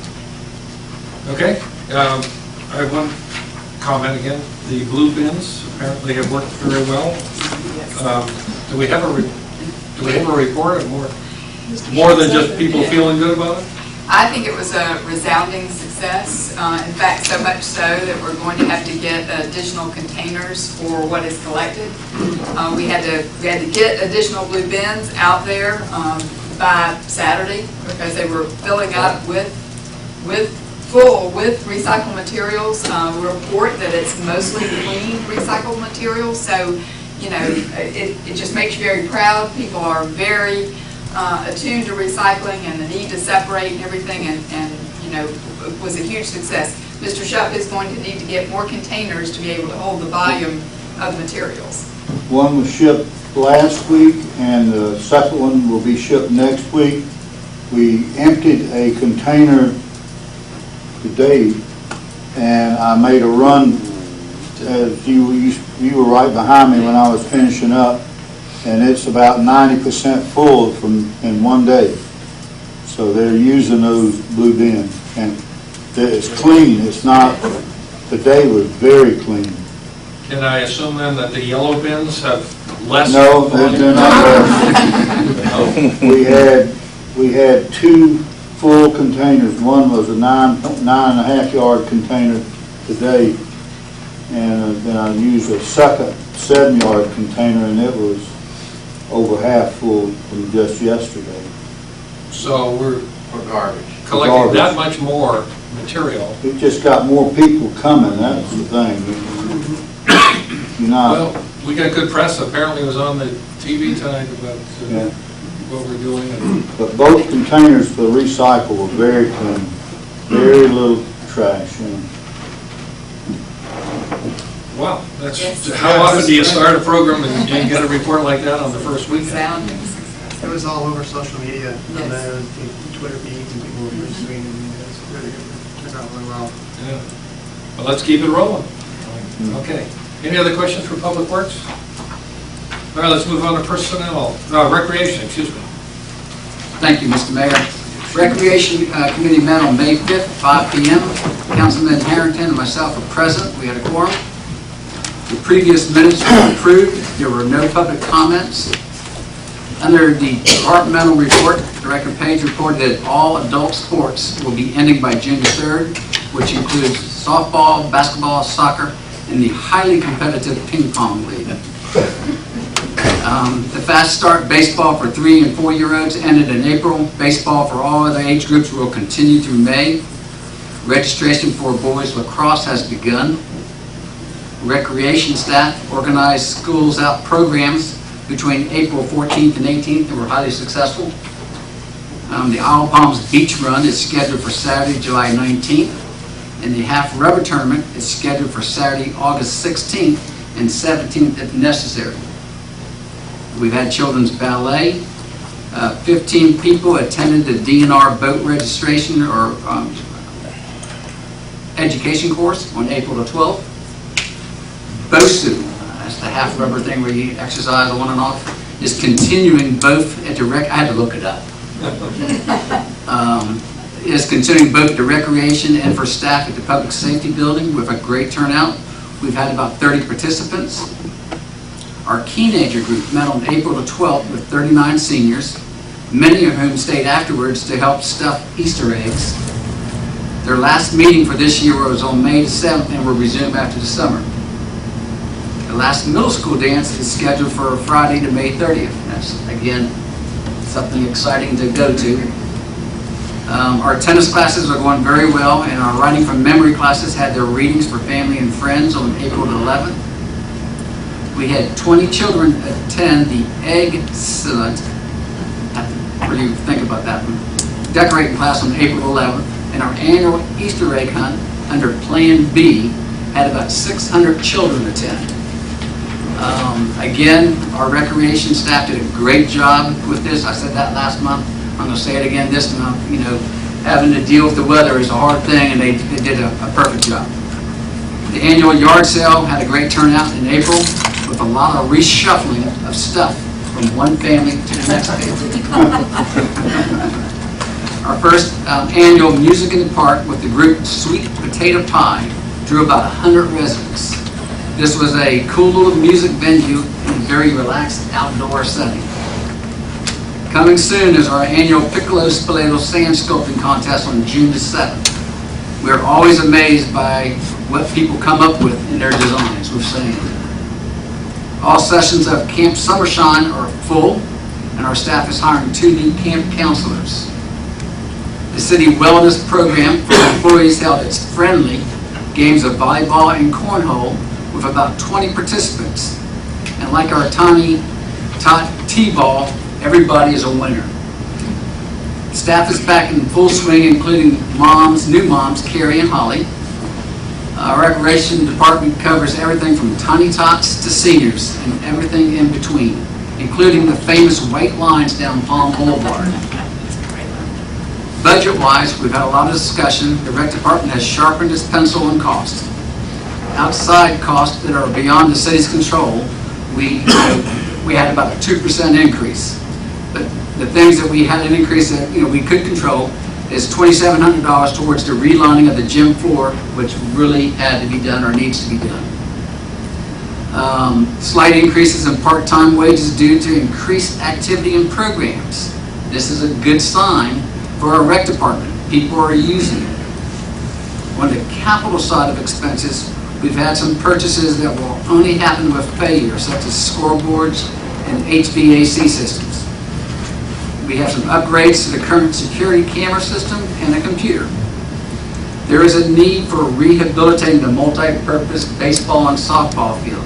Okay. I have one comment again. The blue bins apparently have worked very well. Do we have a report of more than just people feeling good about it? I think it was a resounding success. In fact, so much so that we're going to have to get additional containers for what is collected. We had to get additional blue bins out there by Saturday because they were filling up with recycled materials. We report that it's mostly clean recycled materials, so you know it just makes you very proud. People are very attuned to recycling and the need to separate and everything, and you know, it was a huge success. Mr. Shupp is going to need to get more containers to be able to hold the volume of materials. One was shipped last week, and the second one will be shipped next week. We emptied a container today, and I made a run. As you were right behind me when I was finishing up, and it's about 90% full in one day. So they're using those blue bins, and it's clean. It's not. Today was very clean. Can I assume then that the yellow bins have less? No, they're not less. We had two full containers. One was a 9.5 yard container today, and then I used a second 7 yard container, and it was over half full from just yesterday. So we're For garbage. collecting that much more material. It just got more people coming, that's the thing. You're not, Well, we got good press. Apparently it was on the TV tonight about yeah. what we're doing. But both containers for recycle were very clean, very little trash in them. Wow, that's, Yes. how often do you start a program and get a report like that on the first weekend? Resounding success. It was all over social media, Yes. and then Twitter feeds, and people were retweeting, and it was really good. It turned out really well. Yeah. Well, let's keep it rolling. Okay. Any other questions for Public Works? All right, let's move on to personnel, recreation, excuse me. Thank you, Mr. Mayor. Recreation Committee met on May 5th, 5 p.m. Councilman Harrington and myself were present. We had a quorum. The previous minutes were approved. There were no public comments. Under the departmental report, Director Page reported that all adult sports will be ending by June 3rd, which includes softball, basketball, soccer, and the highly competitive ping pong league. The Fast Start Baseball for 3- and 4-year-olds ended in April. Baseball for all other age groups will continue through May. Registration for boys lacrosse has begun. Recreation staff organized schools out programs between April 14th and 18th and were highly successful. The Isle Palms Beach Run is scheduled for Saturday, July 19th, and the Half Rubber Tournament is scheduled for Saturday, August 16th and 17th if necessary. We've had children's ballet. 15 people attended the DNR boat registration or education course on April the 12th. BOSU, that's the half rubber thing where you exercise on and off, is continuing both at the I had to look it up. Is continuing both the recreation and for staff at the public safety building with a great turnout. We've had about 30 participants. Our teenager group met on April the 12th with 39 seniors, many of whom stayed afterwards to help stuff Easter eggs. Their last meeting for this year was on May the 7th and will resume after the summer. The last middle school dance is scheduled for Friday to May 30th. That's, again, something exciting to go to. Our tennis classes are going very well, and our writing from memory classes had their readings for family and friends on April the 11th. We had 20 children attend the Excellent, I have to really think about that one, decorating class on April 11th, and our annual Easter egg hunt under Plan B had about 600 children attend. Again, our recreation staff did a great job with this. I said that last month. I'm going to say it again this month. You know, having to deal with the weather is a hard thing, and they did a perfect job. The annual yard sale had a great turnout in April with a lot of reshuffling of stuff from one family to the next family. Our first annual Music in the Park with the group Sweet Potato Pie drew about 100 residents. This was a cool little music venue in a very relaxed outdoor setting. Coming soon is our annual Piccolo Spoleto Sand Sculpting Contest on June the 7th. We're always amazed by what people come up with in their designs with sand. All sessions of Camp Summershine are full, and our staff is hiring 2 new camp counselors. The city wellness program for employees held its friendly games of volleyball and cornhole with about 20 participants. And like our tiny tot T-ball, everybody is a winner. Staff is back in full swing, including new moms, Carrie and Holly. Our recreation department covers everything from tiny tots to seniors and everything in between, including the famous white lines down Palm Boulevard. Budget-wise, we've had a lot of discussion. The rec department has sharpened its pencil on cost. Outside costs that are beyond the city's control, we had about a 2% increase. But the things that we had an increase that we could control is $2,700 towards the relining of the gym floor, which really had to be done or needs to be done. Slight increases in part-time wages due to increased activity in programs. This is a good sign for our rec department. People are using it. On the capital side of expenses, we've had some purchases that will only happen with failure, such as scoreboards and HVAC systems. We have some upgrades to the current security camera system and a computer. There is a need for rehabilitating the multi-purpose baseball and softball field,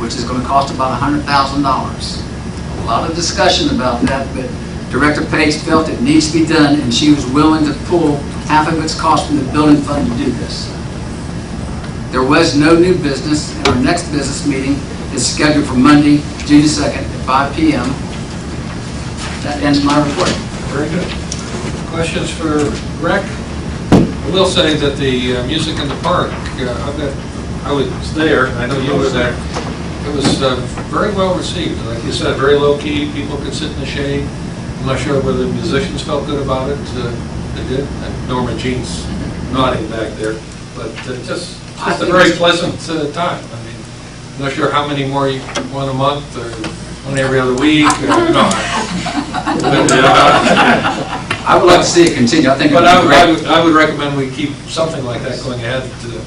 which is going to cost about $100,000. A lot of discussion about that, but Director Page felt it needs to be done, and she was willing to pull half of its cost from the building fund to do this. There was no new business, and our next business meeting is scheduled for Monday, June 2nd at 5 p.m. That ends my report. Very good. Questions for Rec? I will say that the Music in the Park, I was there, I know you were there. It was very well received. Like you said, very low key, people could sit in the shade. I'm not sure whether the musicians felt good about it. They did. And Norma Jean's nodding back there. But just a very pleasant time. I mean, I'm not sure how many more, one a month or one every other week. No. I would like to see it continue. I think but I would recommend we keep something like that going ahead to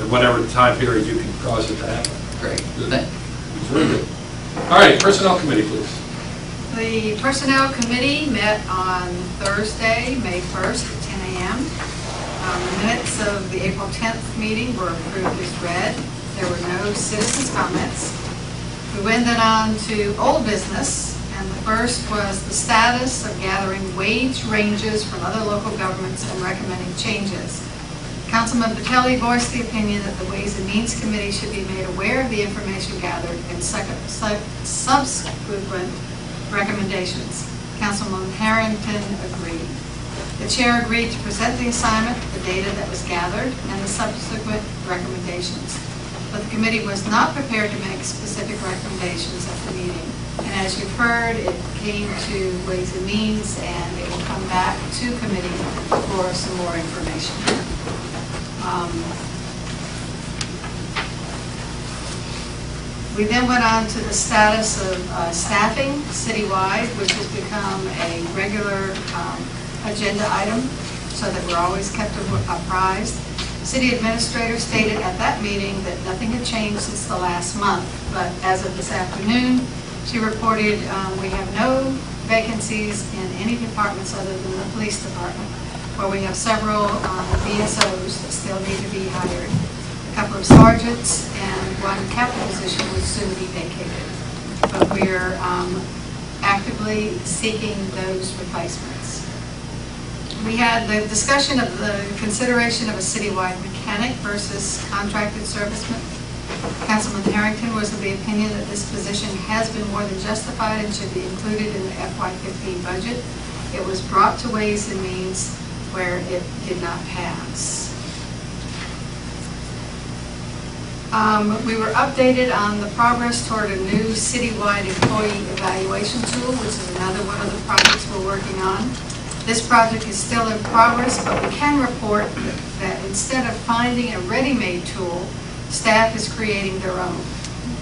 whatever time period you can cause it to happen. Great. It's really good. All right, Personnel Committee, please. The Personnel Committee met on Thursday, May 1st at 10 a.m. The minutes of the April 10th meeting were approved as read. There were no citizens' comments. We went then on to old business, and the first was the status of gathering wage ranges from other local governments and recommending changes. Councilman Patelli voiced the opinion that the Ways and Means Committee should be made aware of the information gathered and subsequent recommendations. Councilman Harrington agreed. The chair agreed to present the assignment, the data that was gathered, and the subsequent recommendations. But the committee was not prepared to make specific recommendations at the meeting. And as you've heard, it came to Ways and Means, and it will come back to committee for some more information. We then went on to the status of staffing citywide, which has become a regular agenda item, so that we're always kept apprised. City administrator stated at that meeting that nothing had changed since the last month, but as of this afternoon, she reported we have no vacancies in any departments other than the police department, where we have several BSOs that still need to be hired. A couple of sergeants and one captain position will soon be vacated. But we're actively seeking those replacements. We had the discussion of the consideration of a citywide mechanic versus contracted serviceman. Councilman Harrington was of the opinion that this position has been more than justified and should be included in the FY15 budget. It was brought to Ways and Means where it did not pass. We were updated on the progress toward a new citywide employee evaluation tool, which is another one of the projects we're working on. This project is still in progress, but we can report that instead of finding a ready-made tool, staff is creating their own.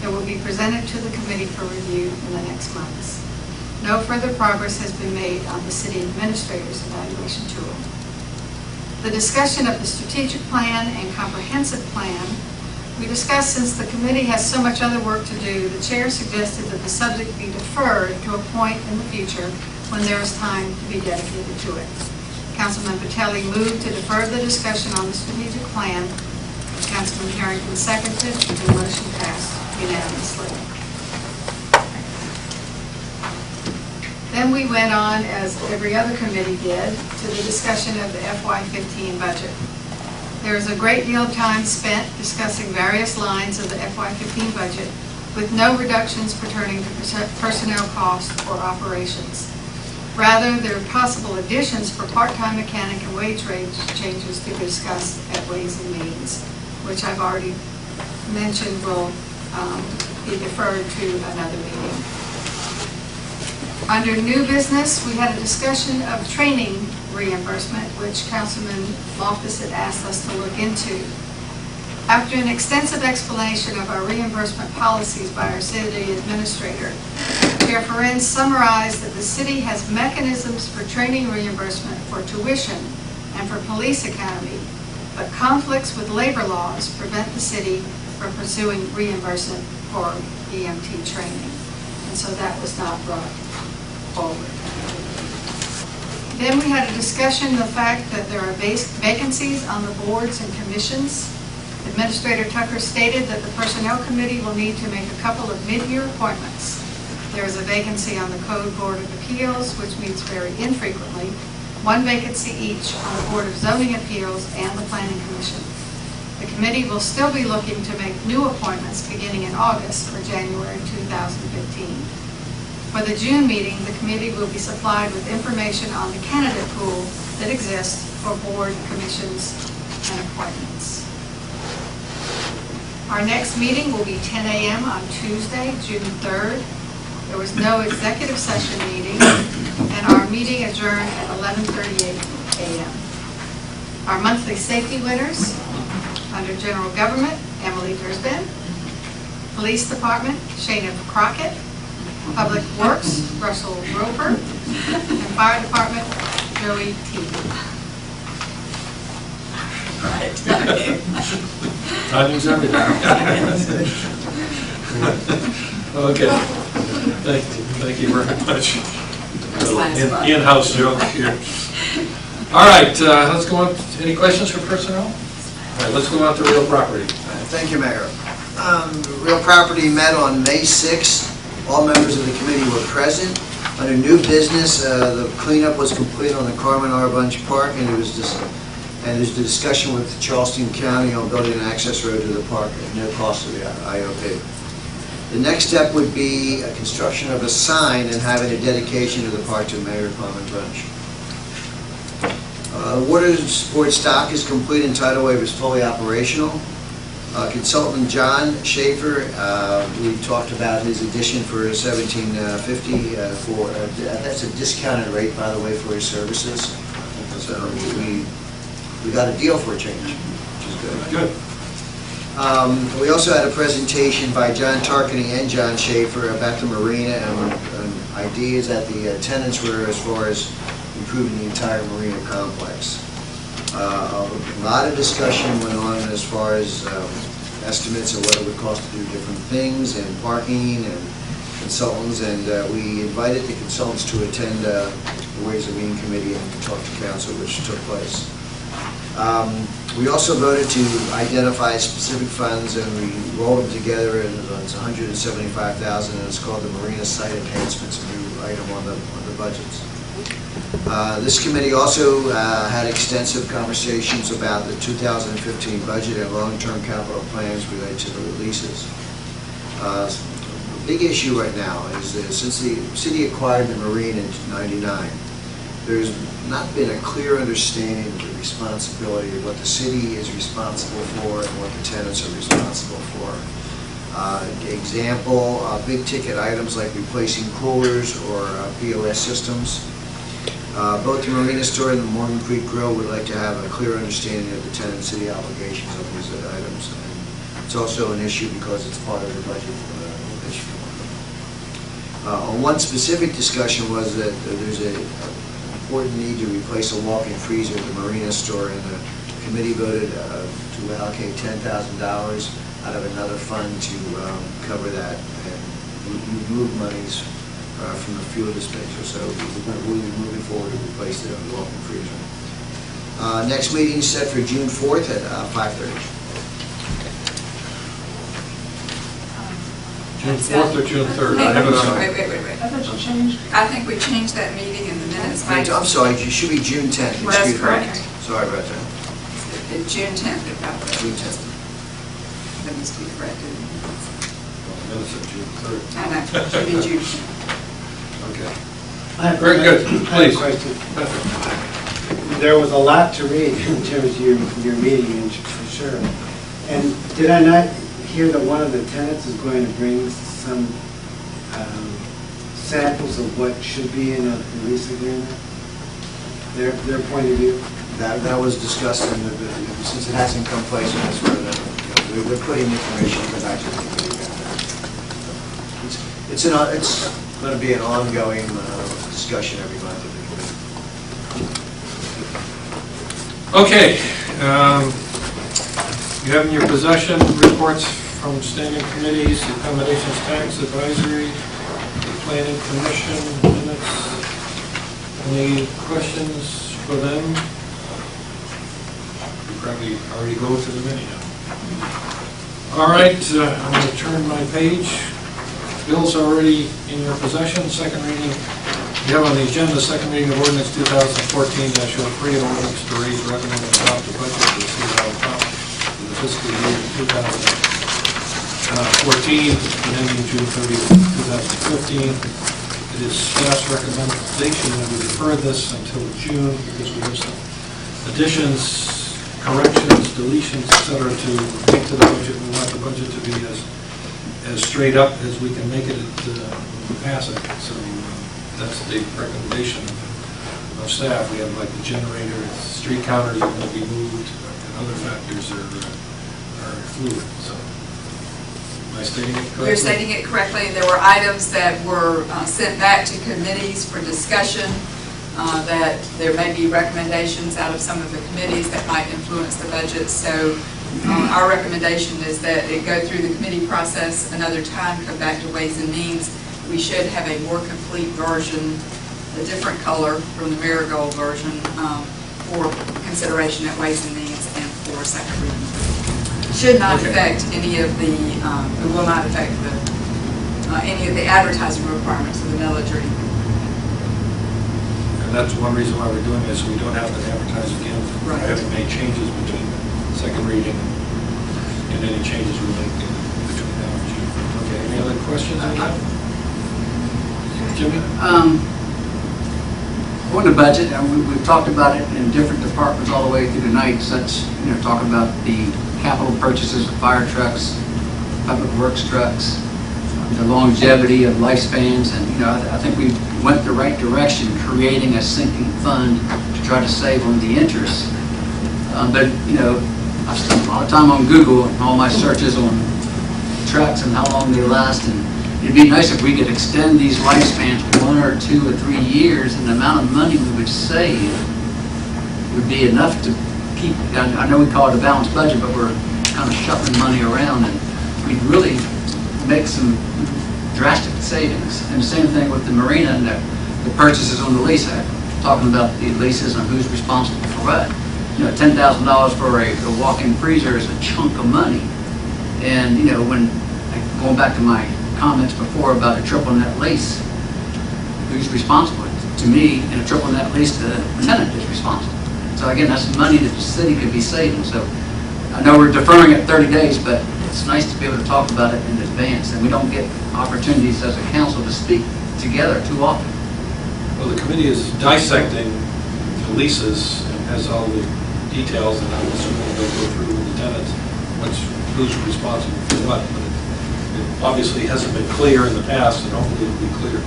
It will be presented to the committee for review in the next months. No further progress has been made on the city administrator's evaluation tool. The discussion of the strategic plan and comprehensive plan, we discussed since the committee has so much other work to do, the chair suggested that the subject be deferred to a point in the future when there is time to be dedicated to it. Councilman Patelli moved to defer the discussion on the strategic plan. Councilman Harrington seconded, and the motion passed unanimously. Then we went on, as every other committee did, to the discussion of the FY15 budget. There is a great deal of time spent discussing various lines of the FY15 budget with no reductions pertaining to personnel costs or operations. Rather, there are possible additions for part-time mechanic and wage rate changes to be discussed at Ways and Means, which I've already mentioned will be deferred to another meeting. Under new business, we had a discussion of training reimbursement, which Councilman Loftus had asked us to look into. After an extensive explanation of our reimbursement policies by our city administrator, Chair Ferenz summarized that the city has mechanisms for training reimbursement for tuition and for police academy, but conflicts with labor laws prevent the city from pursuing reimbursement for EMT training. And so that was not brought forward. Then we had a discussion of the fact that there are vacancies on the boards and commissions. Administrator Tucker stated that the Personnel Committee will need to make a couple of mid-year appointments. There is a vacancy on the Code Board of Appeals, which meets very infrequently, one vacancy each on the Board of Zoning Appeals and the Planning Commission. The committee will still be looking to make new appointments beginning in August for January 2015. For the June meeting, the committee will be supplied with information on the candidate pool that exists for board, commissions, and appointments. Our next meeting will be 10 a.m. on Tuesday, June 3rd. There was no executive session meeting, and our meeting adjourned at 11:38 a.m. Our monthly safety winners, under General Government, Emily Gersben, Police Department, Shana Crockett, Public Works, Russell Roper, and Fire Department, Joey T. Timing's everything. Okay. Thank you very much. Last month. In-house joke here. All right, let's go on. Any questions for personnel? All right, let's go on to real property. Thank you, Mayor. Real Property met on May 6th. All members of the committee were present. Under new business, the cleanup was complete on the Carmen R. Bunch Park, and there's the discussion with Charleston County on building an access road to the park at no cost to the IOP. The next step would be a construction of a sign and having a dedication to the park to Mayor Carmen Bunch. Water sports stock is complete and tidal wave is fully operational. Consultant John Schaefer, we talked about his addition for $17.50 that's a discounted rate, by the way, for his services. So we got a deal for a change, which is good. Good. We also had a presentation by John Tarkany and John Schaefer about the marina and ideas that the tenants were as far as improving the entire marina complex. A lot of discussion went on as far as estimates of what it would cost to do different things and parking and consultants, and we invited the consultants to attend the Ways and Means Committee and talk to council, which took place. We also voted to identify specific funds, and we rolled them together, and it's $175,000, and it's called the Marina Site Enhancements, a new item on the budgets. This committee also had extensive conversations about the 2015 budget and long-term capital plans related to the releases. The big issue right now is that since the city acquired the marine in '99, there's not been a clear understanding of the responsibility of what the city is responsible for and what the tenants are responsible for. Example, big ticket items like replacing coolers or POS systems. Both the Marina Store and the Morgan Creek Grill would like to have a clear understanding of the tenant city obligations of these items. And it's also an issue because it's part of the budget issue. On one specific discussion was that there's an important need to replace a walk-in freezer at the Marina Store, and the committee voted to allocate $10,000 out of another fund to cover that, and remove monies from the fuel dispenser, so we'll be moving forward to replace the walk-in freezer. Next meeting is set for June 4th at 5:30. June 4th or June 3rd? I have it on. Wait. I thought you changed. I think we changed that meeting in the minutes. I'm sorry, it should be June 10th. Well, that's Excuse me. correct. Sorry about that. June 10th, if that was. June 10th. That needs to be corrected. Minutes of June 3rd. I know, it should be June 10th. Okay. Very good. I have Please. a question. There was a lot to read in terms of your meeting, and for sure. And did I not hear that one of the tenants is going to bring some samples of what should be in a lease agreement? Their point of view? That was discussed, and since it hasn't come place, that's where they're putting information in the back of the committee. It's going to be an ongoing discussion every month. Okay. You have in your possession reports from standing committees, accommodations tax advisory, the planning commission minutes. Any questions for them? You probably already go to them anyhow. All right, I'm going to turn my page. Bill's already in your possession. Second reading. You have on the agenda second reading of ordinance 2014-03, an ordinance to raise revenue and adopt the budget for the city of Alpena for the fiscal year 2014 and ending June 30th, 2015. It is staff's recommendation that we defer this until June because we have some additions, corrections, deletions, etc. to make to the budget. We want the budget to be as straight up as we can make it when we pass it. So that's the recommendation of staff. We have like the generator, street counters are going to be moved, and other factors are fluid. So am I stating it correctly? You're stating it correctly. There were items that were sent back to committees for discussion, that there may be recommendations out of some of the committees that might influence the budget. So our recommendation is that it go through the committee process another time, come back to Ways and Means, we should have a more complete version, a different color from the Marigold version, for consideration at Ways and Means and for second reading. Should not affect any of the, it will not affect any of the advertising requirements of the millage or anything. And that's one reason why we're doing this, we don't have to advertise again. Right. I haven't made changes between second reading and any changes we make between now and June. Okay, any other questions on that? Jimmy? On the budget, we've talked about it in different departments all the way through tonight, such, talking about the capital purchases of fire trucks, public works trucks, the longevity of lifespans, and, I think we went the right direction, creating a sinking fund to try to save on the interest. But, I spent a lot of time on Google and all my searches on trucks and how long they last, and it'd be nice if we could extend these lifespans 1 or 2 or 3 years, and the amount of money we would save would be enough to keep, I know we call it a balanced budget, but we're kind of shuffling money around, and we'd really make some drastic savings. And the same thing with the marina and the purchases on the lease. Talking about the leases and who's responsible for what. $10,000 for a walk-in freezer is a chunk of money. And, when, going back to my comments before about a triple net lease, who's responsible? To me, in a triple net lease, the tenant is responsible. So again, that's money that the city could be saving. So I know we're deferring it 30 days, but it's nice to be able to talk about it in advance, and we don't get opportunities as a council to speak together too often. Well, the committee is dissecting the leases and has all the details, and I'm assuming they'll go through with the tenants, who's responsible for what. But it obviously hasn't been clear in the past, and hopefully it'll be clear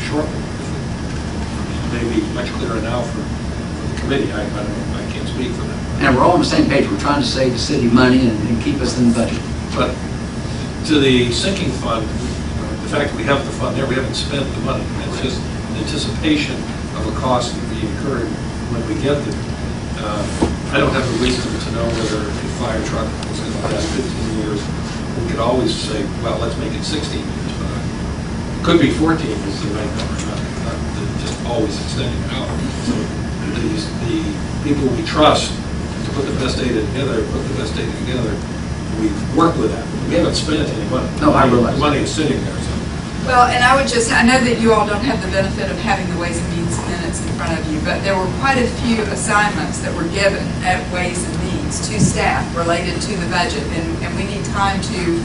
shortly. It may be much clearer now for the committee. I don't know, I can't speak for them. And we're all on the same page. We're trying to save the city money and keep us in the budget. But to the sinking fund, the fact that we have the fund there, we haven't spent the money. It's just anticipation of a cost to be incurred when we get there. I don't have a reason to know whether a fire truck is going to last 15 years. We could always say, well, let's make it 16 years, but it could be 14 is the right number, not just always extending it out. So the people we trust to put the best data together, we work with that. We haven't spent any money. No, I realize. The money is sitting there, so. Well, and I know that you all don't have the benefit of having the Ways and Means minutes in front of you, but there were quite a few assignments that were given at Ways and Means to staff related to the budget, and we need time to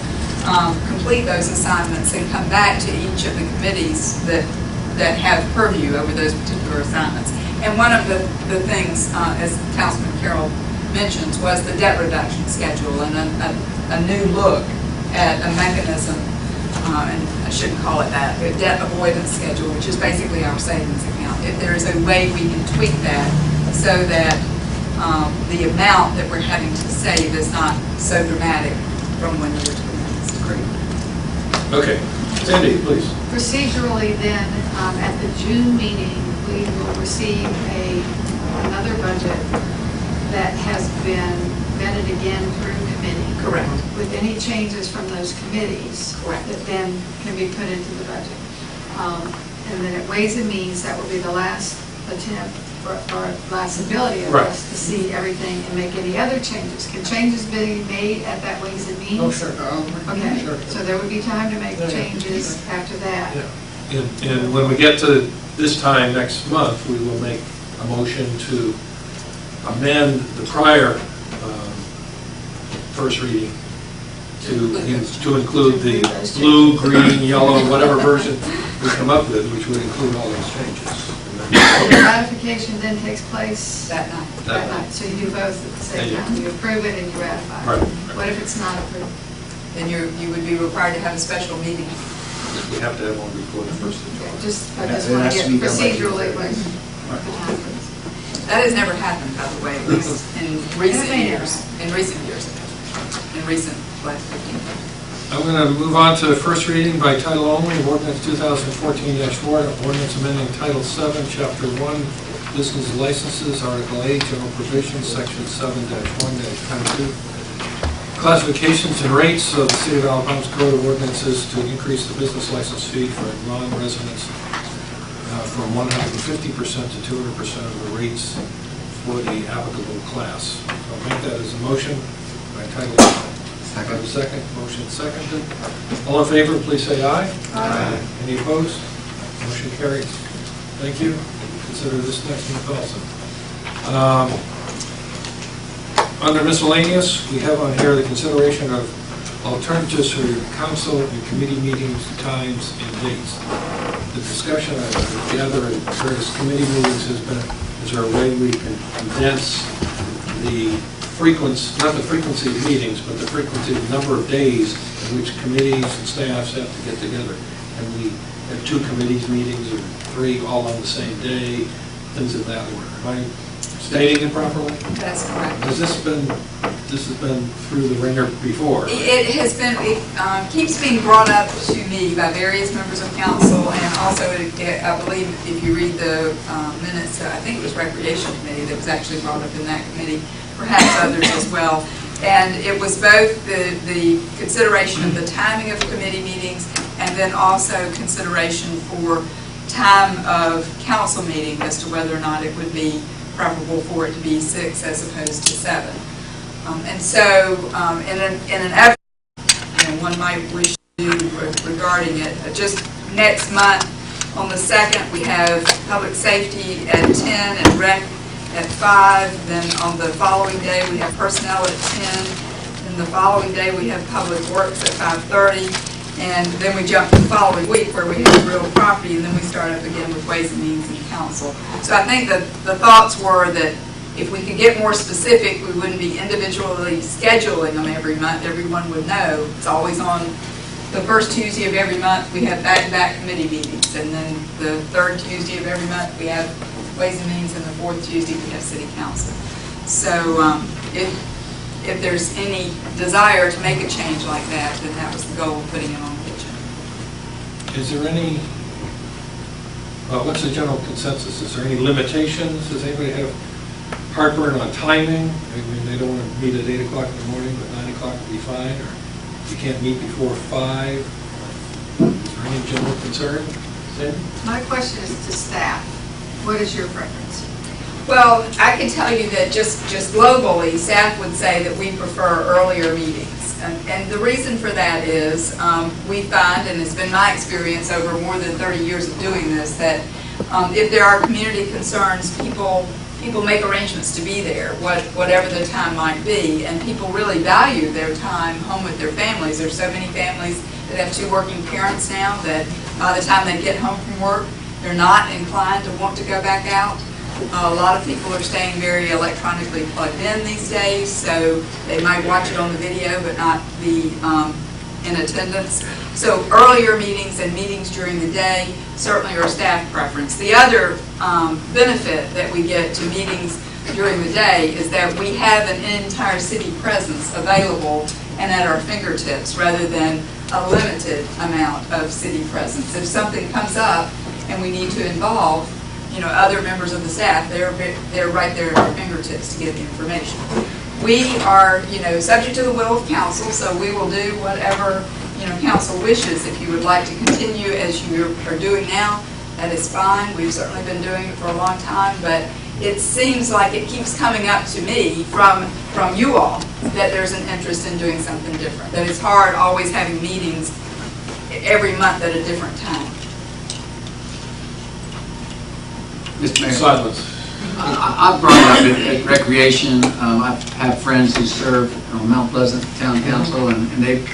complete those assignments and come back to each of the committees that have purview over those particular assignments. And one of the things, as Councilman Carroll mentions, was the debt reduction schedule and a new look at a mechanism, and I shouldn't call it that, a debt avoidance schedule, which is basically our savings account. If there is a way we can tweak that so that the amount that we're having to save is not so dramatic from one year to the next. Great. Okay, Sandy, please. Procedurally then, at the June meeting, we will receive another budget that has been vetted again through committee. Correct. With any changes from those committees. Correct. That then can be put into the budget. And then at Ways and Means, that will be the last attempt or last ability of us to see everything and make any other changes. Can changes be made at that Ways and Means? Oh, sure. Okay, Sure. so there would be time to make changes after that. And when we get to this time next month, we will make a motion to amend the prior first reading to include the blue, green, yellow, whatever version we come up with, which would include all those changes. The ratification then takes place That night. that night. So you do both at the same time. You approve it and you ratify it. Right. What if it's not approved? Then you would be required to have a special meeting. We have to have one before the 1st of July. I just It want has to to get be done by procedurally June 30th. what happens. That has never happened, by the way, at least in recent That may years. In recent years, in recent last 15 years. I'm going to move on to first reading by title only, ordinance 2014-4, ordinance amending Title 7, Chapter 1, Business Licenses, Article A, General Provisions, Section 7-1-22, classifications and rates of the City of Alabama's Code of Ordinances to increase the business license fee for non-residents from 150% to 200% of the rates for the applicable class. So I'll make that as a motion by title only. Second. Second. Motion seconded. All in favor, please say aye. Aye. Any opposed? Motion carries. Thank you. Consider this next one also. Under miscellaneous, we have on here the consideration of alternatives for council and committee meetings, times, and dates. The discussion, I gather, at various committee meetings has been, is there a way we can condense the frequency, not the frequency of meetings, but the frequency of number of days in which committees and staffs have to get together. And we have 2 committees meetings or 3 all on the same day, things of that order. Am I stating it properly? That's correct. Has this has been through the ringer before? Right? It has been, keeps being brought up to me by various members of council, and also, I believe, if you read the minutes, I think it was Recreation Committee that was actually brought up in that committee, perhaps others as well. And it was both the consideration of the timing of committee meetings, and then also consideration for time of council meeting as to whether or not it would be preferable for it to be 6 as opposed to 7. And so, in an effort, one might wish to do regarding it, just next month on the 2nd, we have public safety at 10 and rec at 5. Then on the following day, we have personnel at 10. And the following day, we have public works at 5:30. And then we jump to the following week where we have real property, and then we start up again with Ways and Means and Council. So I think that the thoughts were that if we could get more specific, we wouldn't be individually scheduling them every month. Everyone would know. It's always on the first Tuesday of every month, we have back-to-back committee meetings. And then the third Tuesday of every month, we have Ways and Means, and the fourth Tuesday, we have City Council. So if there's any desire to make a change like that, then that was the goal of putting it on the agenda. Is there any, what's the general consensus? Is there any limitations? Does anybody have heartburn on timing? I mean, they don't want to meet at 8 o'clock in the morning, but 9 o'clock would be fine, or you can't meet before 5? Is there any general concern? Sandy? My question is to staff. What is your preference? Well, I can tell you that just globally, staff would say that we prefer earlier meetings. And the reason for that is we find, and it's been my experience over more than 30 years of doing this, that if there are community concerns, people make arrangements to be there, whatever the time might be, and people really value their time home with their families. There's so many families that have 2 working parents now that by the time they get home from work, they're not inclined to want to go back out. A lot of people are staying very electronically plugged in these days, so they might watch it on the video but not be in attendance. So earlier meetings and meetings during the day certainly are a staff preference. The other benefit that we get to meetings during the day is that we have an entire city presence available and at our fingertips rather than a limited amount of city presence. If something comes up and we need to involve other members of the staff, they're right there at our fingertips to get the information. We are, subject to the will of council, so we will do whatever, council wishes. If you would like to continue as you are doing now, that is fine. We've certainly been doing it for a long time, but it seems like it keeps coming up to me from you all that there's an interest in doing something different. That it's hard always having meetings every month at a different time. Mr. Mayor. Silence. I brought it up at Recreation. I have friends who serve on Mount Pleasant Town Council, and they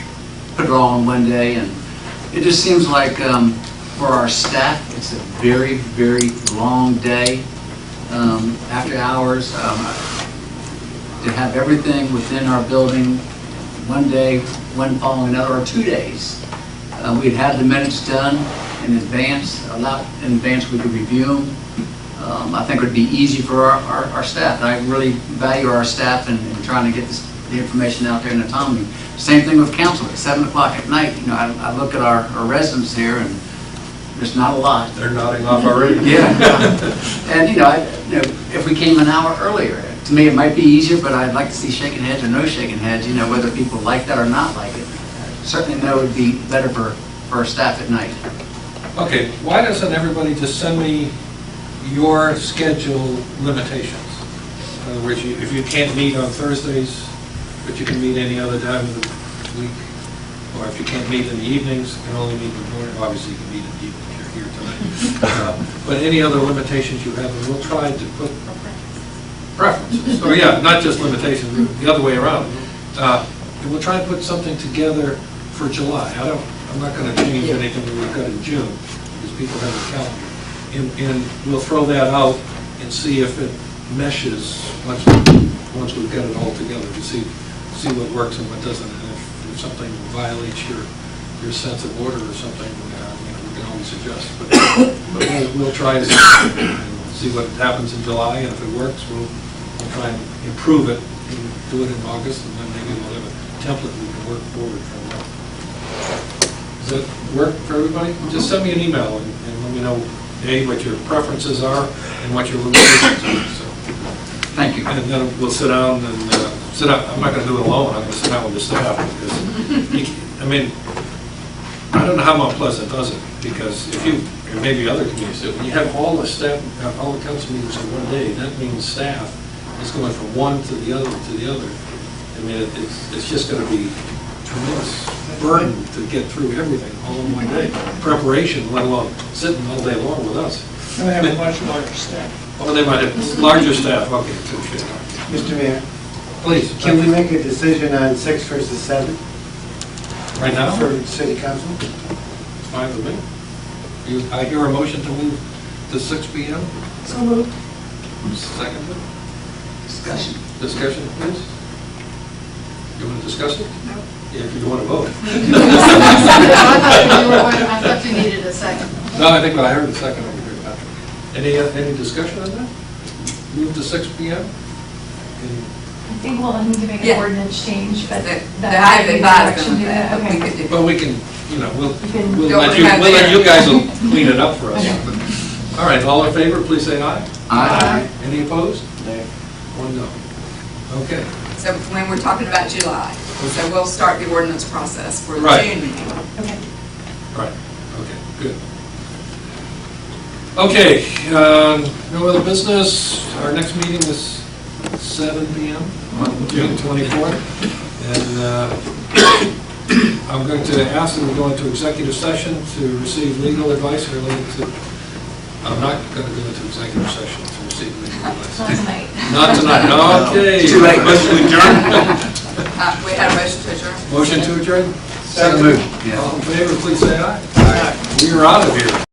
put it all on one day. And it just seems like for our staff, it's a very, very long day. After hours, to have everything within our building one day, one following another, or 2 days. We'd have the minutes done in advance, a lot in advance we could review them. I think it would be easy for our staff. I really value our staff in trying to get the information out there in a timely. Same thing with council at 7 o'clock at night. I look at our residents here, and there's not a lot. They're nodding off already. Yeah. And if we came an hour earlier, To me, it might be easier, but I'd like to see shaking heads or no shaking heads, you know, whether people like that or not like it. Certainly know it would be better for our staff at night. Okay, why doesn't everybody just send me your schedule limitations? In other words, if you can't meet on Thursdays, but you can meet any other time of the week, or if you can't meet in the evenings, you can only meet in the morning, obviously you can meet in the evening if you're here tonight. But any other limitations you have, and we'll try to put preferences, or yeah, not just limitations, the other way around. And we'll try and put something together for July. I'm not going to change anything that we've got in June, because people have a calendar. And we'll throw that out and see if it meshes once we've got it all together, to see what works and what doesn't. And if something violates your sense of order or something, we can always adjust. But we'll try to see what happens in July, and if it works, we'll try and improve it and do it in August, and then maybe we'll have a template we can work forward from there. Does that work for everybody? Just send me an email and let me know, A, what your preferences are and what your limitations are. So, thank you. and then we'll sit down and I'm not going to do it alone. I'm going to sit down with the staff, because I don't know how Pleasant does it, because if you, or maybe other communities do, when you have all the staff, all the council meetings in one day, that means staff is going from one to the other to the other. I mean, it's just going to be tremendous burden to get through everything all in one day. Preparation, let alone sitting all day long with us. And they have a much larger staff. Oh, they might have larger staff, okay, touche. Mr. Mayor, Please. can we make a decision on 6 versus 7 Right now? for city council? It's fine with me. I hear a motion to move to 6 p.m. So moved. Second. Discussion. Discussion, please. You want to discuss it? No. Yeah, if you want to vote. I thought you needed a second. No, I think I heard the second over here, Patrick. Any discussion on that? Move to 6 p.m.? I think we'll need to make an Yeah. ordinance change, but I that might be the advised direction them to do that that. we Okay. could do. Well, we can, we'll Go let ahead. you guys will clean it up for us. All right, all in favor, please say aye. Aye. Any opposed? One no. Okay. So when we're talking about July, so we'll start the ordinance process for the Right. June meeting. Okay. Right, okay, good. Okay, no other business. Our next meeting is 7 p.m. on June 24th. And I'm going to ask that we go into executive session to receive legal advice related to, I'm not going to go into executive session to receive legal advice. Not tonight. Not tonight, okay. Too late, motion to adjourn. We had a motion to adjourn. Motion to adjourn? Second move. Yeah. All in favor, please say aye. Aye. We are out of here.